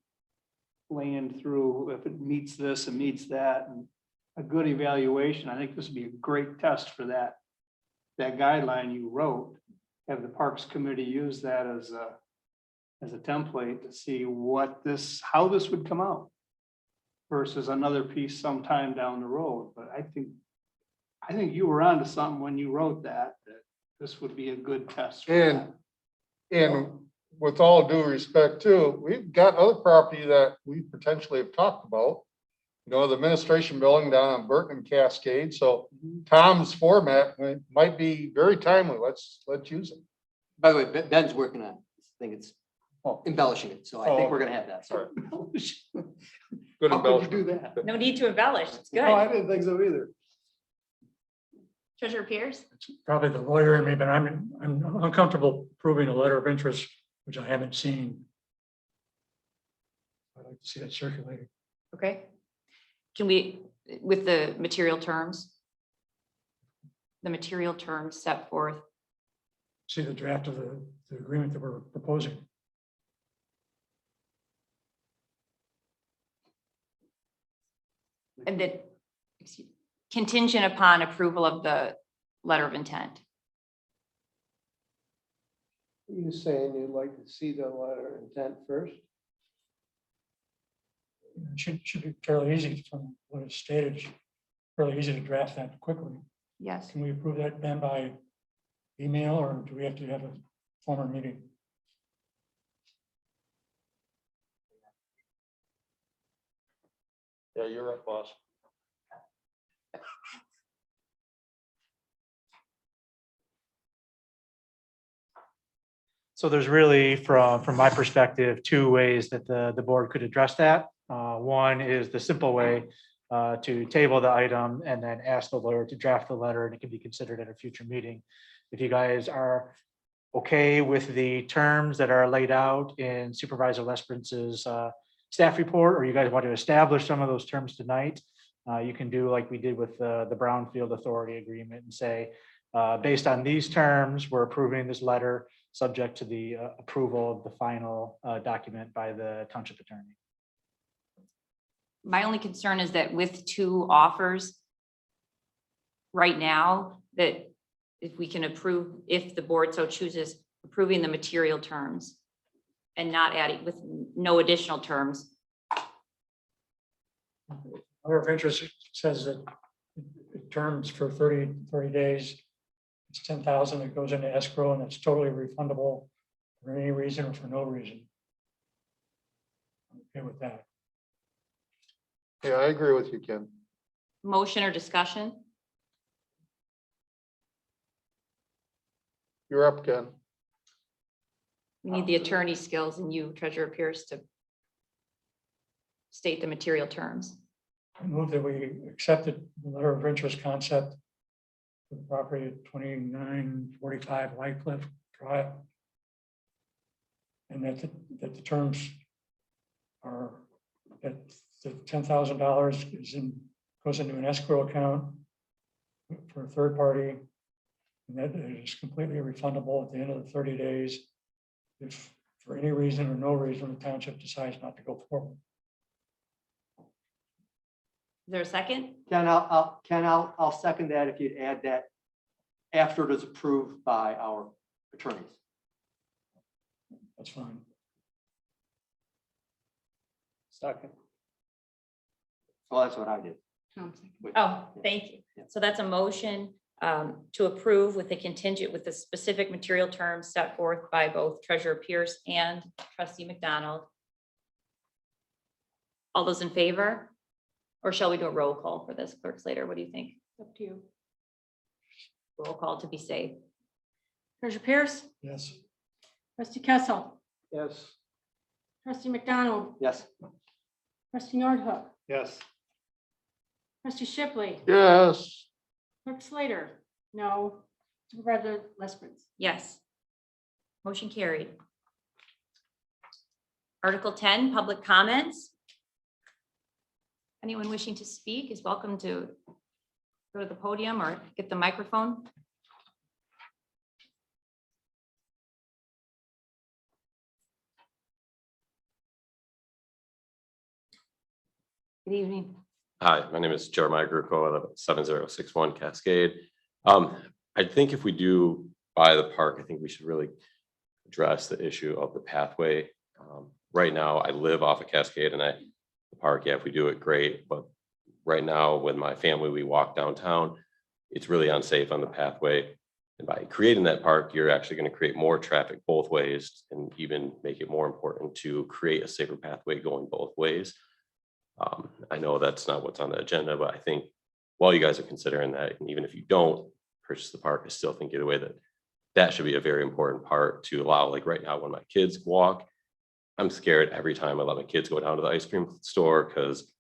land through if it meets this and meets that, and a good evaluation. I think this would be a great test for that guideline you wrote. Have the Parks Committee use that as a template to see how this would come out versus another piece sometime down the road. But I think you were onto something when you wrote that this would be a good test. And with all due respect too, we've got other property that we potentially have talked about. You know, the administration building down on Burton and Cascade. So Tom's format might be very timely. Let's use it. by the way, Ben's working on it. I think it's embellishing it. So I think we're gonna have that. So. Good How could you do embellishment. that? No need to embellish. It's good. No, I didn't think so either. Treasurer Pierce? It's probably the lawyer in me, but I'm uncomfortable proving a letter of interest, which I haven't seen. I'd like to see that circulated. Okay. Can we, with the material terms? The material terms set forth. See the draft of the agreement that we're proposing. And that, contingent upon approval of the letter of intent. You saying you'd like to see the letter of intent first? It should be fairly easy from what is stated, fairly easy to draft that quickly. Yes. Can we approve that then by email, or do we have to have a formal meeting? Yeah, you're up, boss. So there's really, from my perspective, two ways that the board could address that. One is the simple way to table the item and then ask the lawyer to draft the letter, and it can be considered at a future meeting. If you guys are okay with the terms that are laid out in Supervisor Lesprince's staff report, or you guys want to establish some of those terms tonight, you can do like we did with the Brownfield Authority Agreement and say, based on these terms, we're approving this letter subject to the approval of the final document by the township attorney. My only concern is that with two offers right now, that if we can approve, if the board so chooses, approving the material terms and not adding with no additional terms. Letter of interest says that terms for 30 days, it's 10,000 that goes into escrow and it's totally refundable for any reason or for no reason. I'm okay with that. Yeah, I agree with you, Ken. Motion or discussion? You're up, Ken. We need the attorney skills and you, Treasurer Pierce, to state the material terms. I move that we accepted the letter of interest concept for the property at 2945 Whitecliff Drive. And that the terms are that the $10,000 goes into an escrow account for a third party. And that it is completely refundable at the end of the 30 days. If for any reason or no reason, the township decides not to go forward. Is there a second? Ken, I'll second that if you'd add that after it is approved by our attorneys. That's fine. Second. Well, that's what I did. Oh, thank you. So that's a motion to approve with the contingent, with the specific material terms set forth by both Treasurer Pierce and Trustee McDonald. All those in favor? Or shall we do a roll call for this, Clerk Slater? What do you think? Up to you. Roll call to be safe. Treasurer Pierce, Yes. Trustee Kessel, Yes. Trustee McDonald, Yes. Trustee Nordhook, Yes. Trustee Shipley, Yes. Clerk Slater, no, Supervisor Lesperance. Yes. Motion carried. Article 10, public comments. Anyone wishing to speak is welcome to go to the podium or get the microphone. Good evening. Hi, my name is Jeremiah Gruco. I live at 7061 Cascade. I think if we do buy the park, I think we should really address the issue of the pathway. Right now, I live off of Cascade and the park, yeah, if we do it, great. But right now, with my family, we walk downtown. It's really unsafe on the pathway. And by creating that park, you're actually going to create more traffic both ways and even make it more important to create a safer pathway going both ways. I know that's not what's on the agenda, but I think while you guys are considering that, and even if you don't purchase the park, I still think either way that should be a very important part to allow. Like right now, when my kids walk, I'm scared every time I let my kids go down to the ice cream store because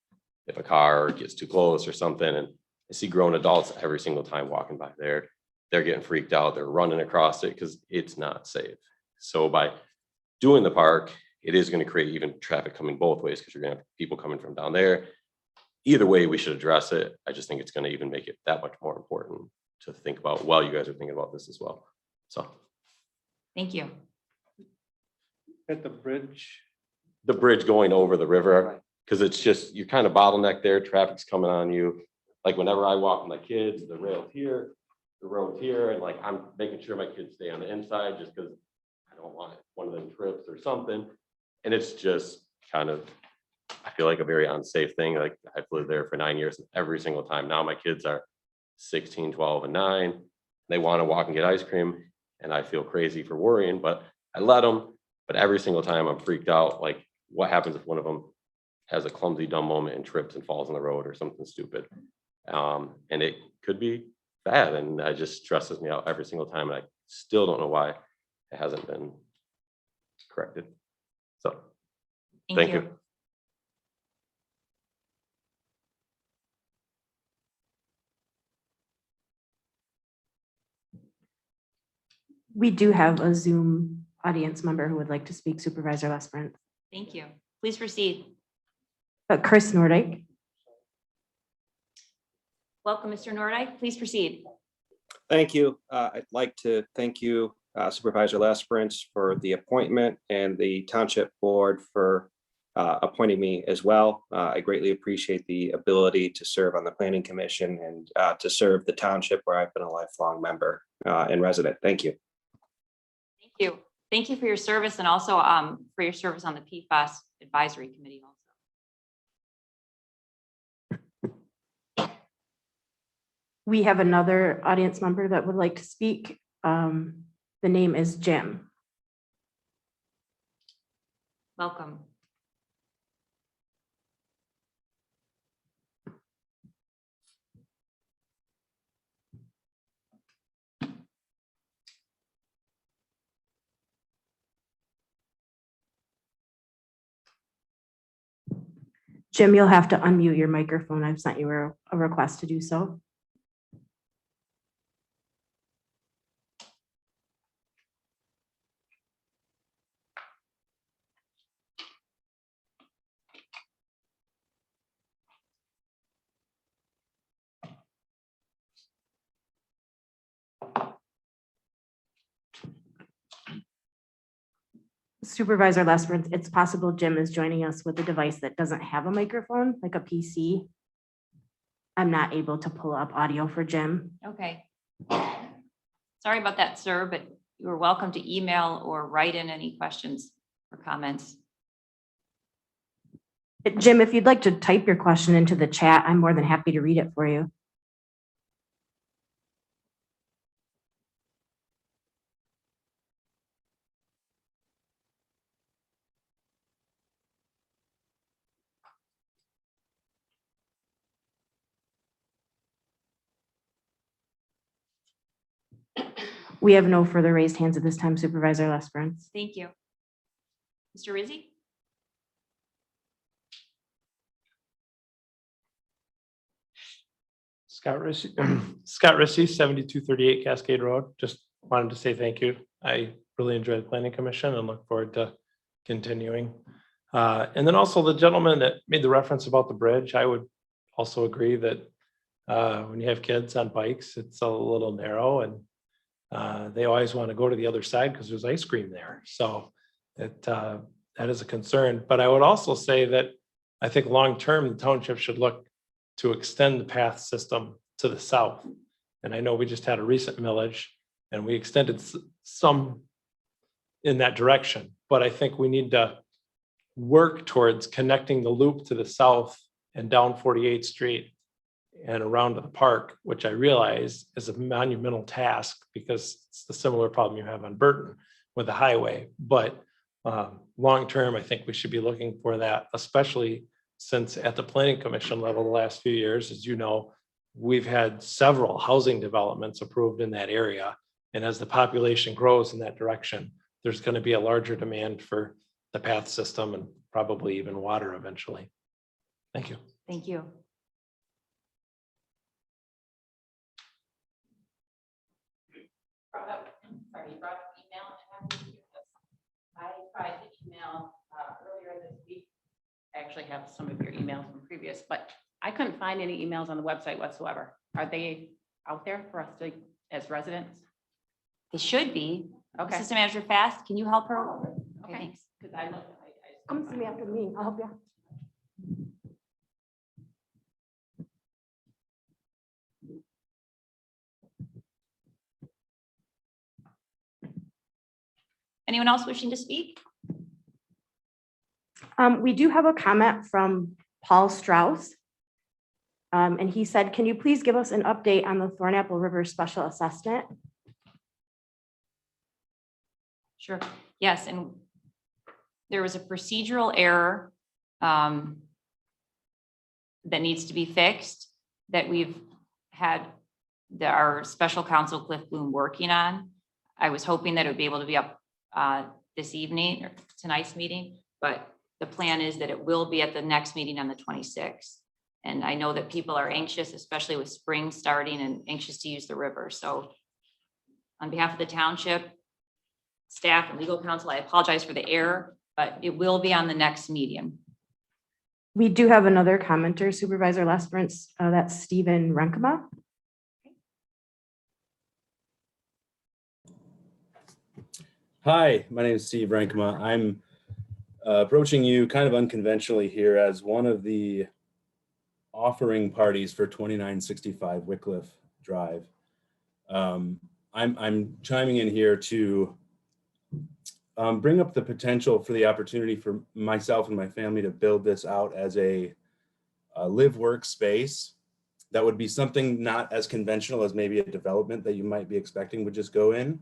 if a car gets too close or something, and I see grown adults every single time walking by there, they're getting freaked out. They're running across it because it's not safe. So by doing the park, it is going to create even traffic coming both ways because you're going to have people coming from down there. Either way, we should address it. I just think it's going to even make it that much more important to think about while you guys are thinking about this as well. So. Thank you. At the bridge. The bridge going over the river, because it's just, you're kind of bottlenecked there. Traffic's coming on you. Like whenever I walk with my kids, the rail's here, the road's here, and like I'm making sure my kids stay on the inside just because I don't want one of them trips or something. And it's just kind of, I feel like a very unsafe thing. Like I've lived there for 9 years and every single time. Now my kids are 16, 12, and 9. They want to walk and get ice cream. And I feel crazy for worrying, but I let them. But every single time I'm freaked out. Like what happens if one of them has a clumsy, dumb moment and trips and falls on the road or something stupid? And it could be bad. And it just stresses me out every single time. And I still don't know why it hasn't been corrected. So, thank you. We do have a Zoom audience member who would like to speak, Supervisor Lesbrant. Thank you. Please proceed. Chris Nordyke. Welcome, Mr. Nordyke. Please proceed. Thank you. I'd like to thank you, Supervisor Lesbrant, for the appointment and the Township Board for appointing me as well. I greatly appreciate the ability to serve on the Planning Commission and to serve the Township where I've been a lifelong member and resident. Thank you. Thank you. Thank you for your service and also for your service on the PFAS Advisory Committee also. We have another audience member that would like to speak. The name is Jim. Welcome. Jim, you'll have to unmute your microphone. I've sent you a request to do so. Supervisor Lesbrant, it's possible Jim is joining us with a device that doesn't have a microphone, like a PC. I'm not able to pull up audio for Jim. Okay. Sorry about that, sir, but you are welcome to email or write in any questions or comments. Jim, if you'd like to type your question into the chat, I'm more than happy to read it for you. We have no further raised hands at this time, Supervisor Lesbrant. Thank you. Mr. Rizzi? Scott Rissy, 7238 Cascade Road. Just wanted to say thank you. I really enjoyed the Planning Commission and look forward to continuing. And then also the gentleman that made the reference about the bridge, I would also agree that when you have kids on bikes, it's a little narrow and they always want to go to the other side because there's ice cream there. So that is a concern. But I would also say that I think long-term, the township should look to extend the path system to the south. And I know we just had a recent millage and we extended some in that direction, but I think we need to work towards connecting the loop to the south and down 48th Street and around to the park, which I realize is a monumental task because it's the similar problem you have on Burton with the highway. But long-term, I think we should be looking for that, especially since at the Planning Commission level, the last few years, as you know, we've had several housing developments approved in that area. And as the population grows in that direction, there's going to be a larger demand for the path system and probably even water eventually. Thank you. Thank you. Sorry, you brought up email. I tried to email earlier this week. I actually have some of your emails from previous, but I couldn't find any emails on the website whatsoever. Are they out there for us to, as residents? They should be. Okay. Assistant Manager Fast, can you help her? Okay. Thanks. Because I looked. Come see me after the meeting. I'll help you. Anyone else wishing to speak? We do have a comment from Paul Strauss. And he said, can you please give us an update on the Thornapple River Special Assessment? Sure. Yes, and there was a procedural error that needs to be fixed that we've had our special counsel Cliff Bloom working on. I was hoping that it would be able to be up this evening or tonight's meeting, but the plan is that it will be at the next meeting on the 26th. And I know that people are anxious, especially with spring starting, and anxious to use the river. So on behalf of the township, staff and legal counsel, I apologize for the error, but it will be on the next meeting. We do have another commenter, Supervisor Lesperance, that's Stephen Renkema. Hi, my name is Steve Renkema. I'm approaching you kind of unconventionally here as one of the offering parties for 2965 Wycliffe Drive. I'm chiming in here to bring up the potential for the opportunity for myself and my family to build this out as a live work space. That would be something not as conventional as maybe a development that you might be expecting would just go in.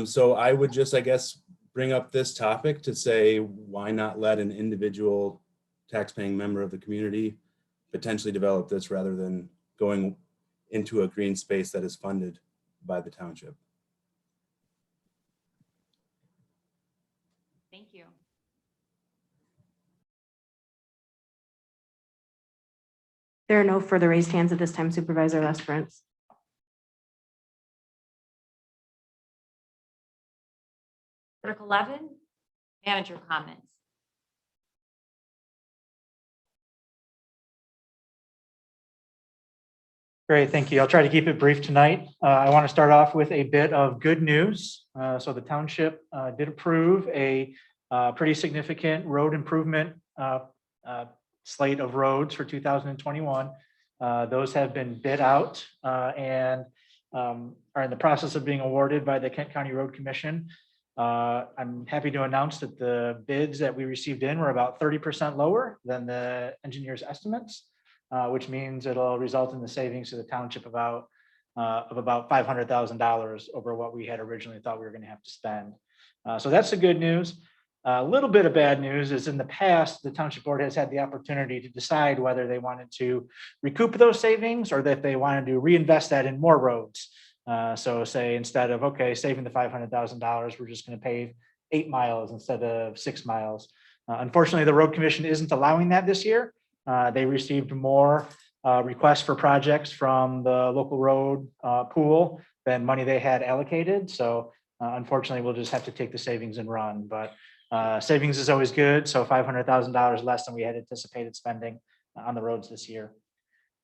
So I would just, I guess, bring up this topic to say, why not let an individual taxpaying member of the community potentially develop this rather than going into a green space that is funded by the township? Thank you. There are no further raised hands at this time, Supervisor Lesperance. Article 11, manager comments. Great, thank you. I'll try to keep it brief tonight. I want to start off with a bit of good news. So the township did approve a pretty significant road improvement slate of roads for 2021. Those have been bid out and are in the process of being awarded by the Kent County Road Commission. I'm happy to announce that the bids that we received in were about 30% lower than the engineer's estimates, which means it'll result in the savings to the township of about $500,000 over what we had originally thought we were going to have to spend. So that's the good news. A little bit of bad news is in the past, the township board has had the opportunity to decide whether they wanted to recoup those savings or that they wanted to reinvest that in more roads. So say instead of, okay, saving the $500,000, we're just going to pave 8 miles instead of 6 miles. Unfortunately, the road commission isn't allowing that this year. They received more requests for projects from the local road pool than money they had allocated. So unfortunately, we'll just have to take the savings and run. But savings is always good. So $500,000 less than we had anticipated spending on the roads this year.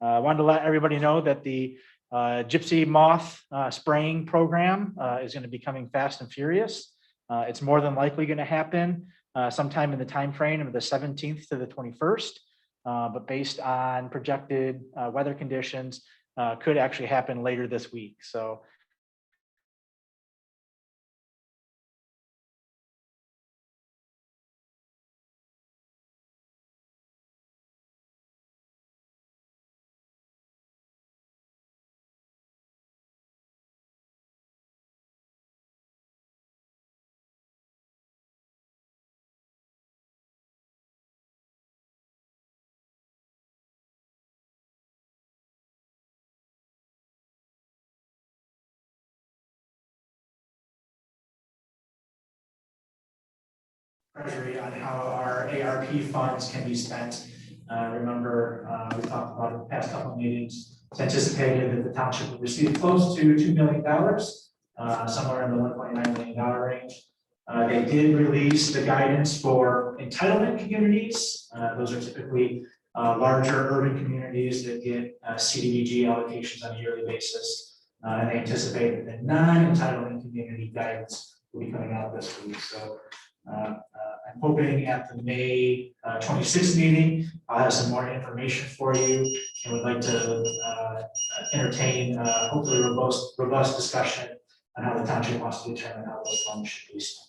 I wanted to let everybody know that the gypsy moth spraying program is going to be coming fast and furious. It's more than likely going to happen sometime in the time frame of the 17th to the 21st. But based on projected weather conditions, could actually happen later this week. So Treasury on how our ARP funds can be spent. Remember, we talked about in the past couple of meetings, it's anticipated that the township will receive close to $2 million, somewhere in the $1.9 million range. They did release the guidance for entitlement communities. Those are typically larger urban communities that get CDBG allocations on a yearly basis. And they anticipate that the non-entitlement community guidance will be coming out this week. So I'm hoping at the May 26th meeting, I'll have some more information for you and would like to entertain hopefully robust discussion on how the township wants to determine how those funds should be spent.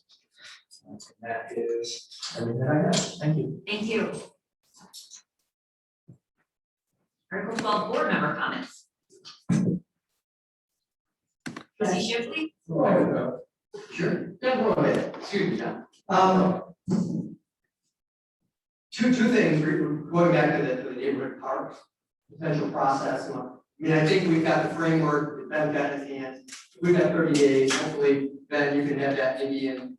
And that is everything I have. Thank you. Thank you. Article 12, board member comments. Trustee Shipley? Sure. Excuse me, John. Two things, going back to the neighborhood parks potential process. I mean, I think we've got the framework, that Ben got his hands. We've got 30 days. Hopefully, Ben, you can have that maybe in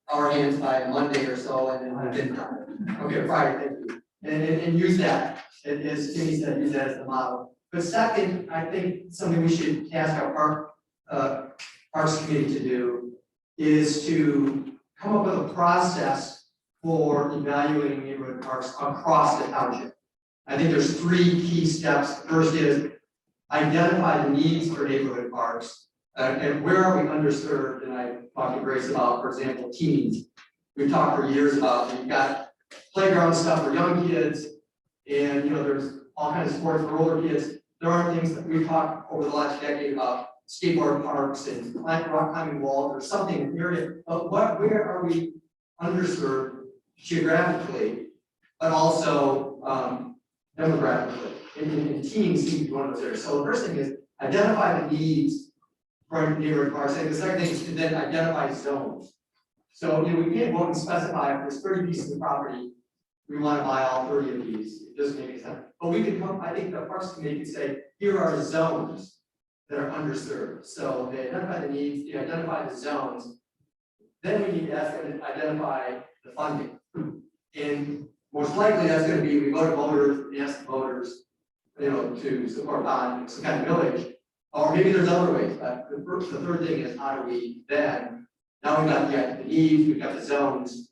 our hands by Monday or so, and then get it done. Okay, Friday, thank you. And use that, and as Jimmy said, use that as the model. But second, I think something we should task our Parks Committee to do is to come up with a process for evaluating neighborhood parks across the township. I think there's 3 key steps. The first is identify the needs for neighborhood parks, and where are we underserved? And I talked to Grace about, for example, teens. We've talked for years about, you've got playground stuff for young kids, and there's all kinds of sports for older kids. There are things that we've talked over the last decade about skateboard parks and rock climbing walls or something in the area, but where are we underserved geographically, but also demographically? And teens seem to be one of those areas. So the first thing is identify the needs for neighborhood parks. And the second thing is to then identify zones. So we can't go and specify if there's 30 pieces of property, we want to buy all 30 of these. It doesn't make any sense. But we could come, I think the Parks Committee could say, here are zones that are underserved. So they identify the needs, they identify the zones. Then we need to ask them to identify the funding. And most likely that's going to be, we go to voters and ask the voters, to support bond, some kind of village. Or maybe there's other ways, but the third thing is how do we then, now we've got the needs, we've got the zones,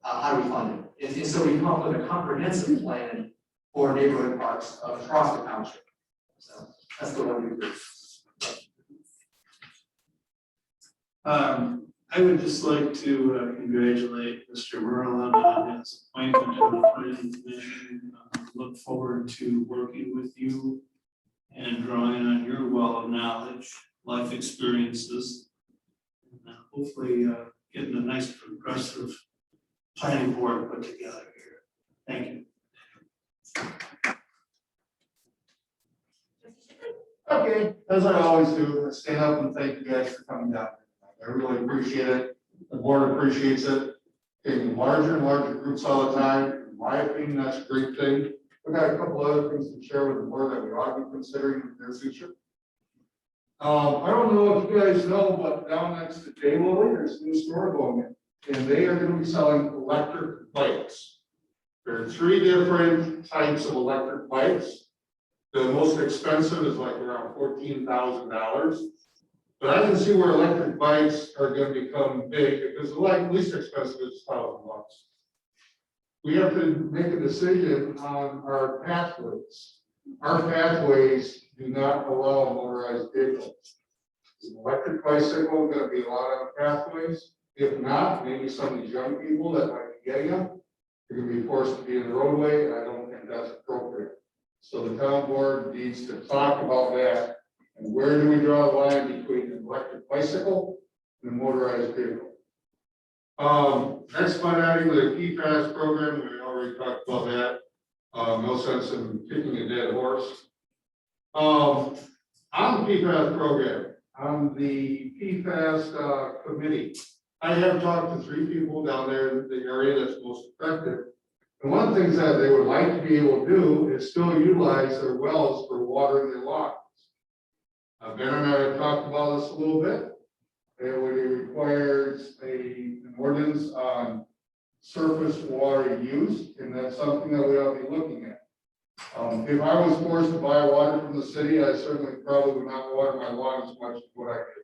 how do we fund it? And so we come up with a comprehensive plan for neighborhood parks across the township. So that's the one we do. I would just like to congratulate Mr. Merlin on his appointment to the planning commission. Look forward to working with you and drawing on your well of knowledge, life experiences, and hopefully getting a nice progressive planning board put together here. Thank you. Okay, as I always do, I stand up and thank you guys for coming down. I really appreciate it. The board appreciates it. Getting larger and larger groups all the time. In my opinion, that's a great thing. We've got a couple other things to share with the board that we ought to be considering in the near future. I don't know if you guys know, but down next to Daylily, there's a new store going in, and they are going to be selling electric bikes. There are 3 different types of electric bikes. The most expensive is like around $14,000. But I can see where electric bikes are going to become big because the least expensive is $1,000. We have to make a decision on our pathways. Our pathways do not allow motorized vehicles. Is an electric bicycle going to be allowed on the pathways? If not, maybe some of these young people that might be getting them, they're going to be forced to be in the roadway, and I don't think that's appropriate. So the town board needs to talk about that. And where do we draw the line between an electric bicycle and a motorized vehicle? Next fund item with a PFAS program, we already talked about that. No sense in kicking a dead horse. On the PFAS program, on the PFAS committee, I have talked to 3 people down there in the area that's most affected. And one of the things that they would like to be able to do is still utilize their wells for watering their lawns. Ben and I have talked about this a little bit. It requires an ordinance on surface water use, and that's something that we ought to be looking at. If I was forced to buy water from the city, I certainly probably would not water my lawn as much as what I do.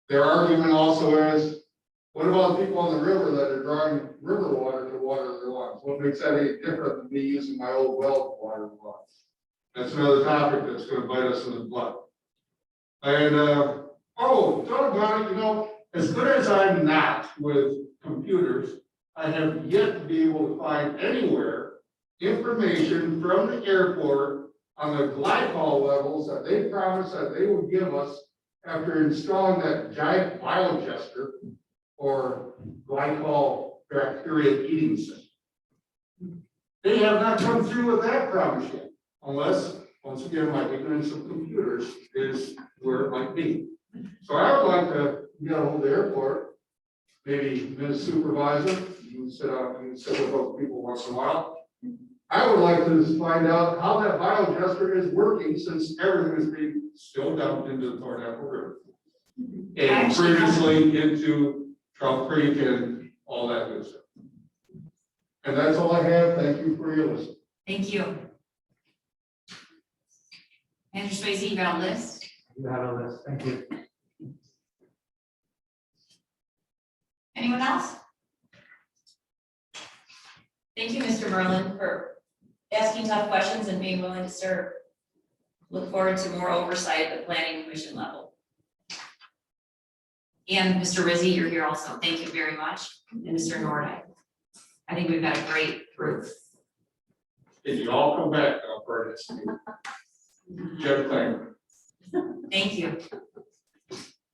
Their argument also is, what about people on the river that are drawing river water to water their lawns? What makes that any different than me using my old well to water the lawns? That's another topic that's going to bite us in the butt. And doggone it, as good as I'm not with computers, I have yet to be able to find anywhere information from the airport on the glycol levels that they promised that they would give us after installing that giant biogester or glycol bacteria eating system. They have not come through with that promise yet, unless, once again, my ignorance of computers is where it might be. So I would like to get a hold of the airport, maybe Ms. Supervisor, you sit with those people once in a while. I would like to find out how that biogester is working, since everything is being still dumped into the Thorn River. And previously into Trout Creek and all that good stuff. And that's all I have. Thank you for your listen. Thank you. Andrew Swayze, you got a list? You have a list. Thank you. Anyone else? Thank you, Mr. Merlin, for asking tough questions and being willing to serve. Look forward to more oversight at the planning commission level. And Mr. Rizzi, you're here also. Thank you very much. And Mr. Nordick. I think we've got a great group. If you all come back, I'll burn this. Jeff Klanger. Thank you.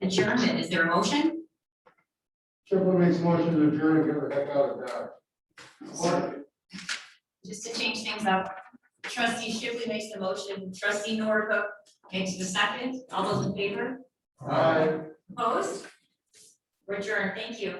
Adjournment, is there a motion? Triple makes motion to adjourn and get the heck out of Dodge. Just to change things up, trustee Shipley makes the motion, trustee Nordhook makes the second. All those in favor? Aye. Opposed? We're adjourned. Thank you.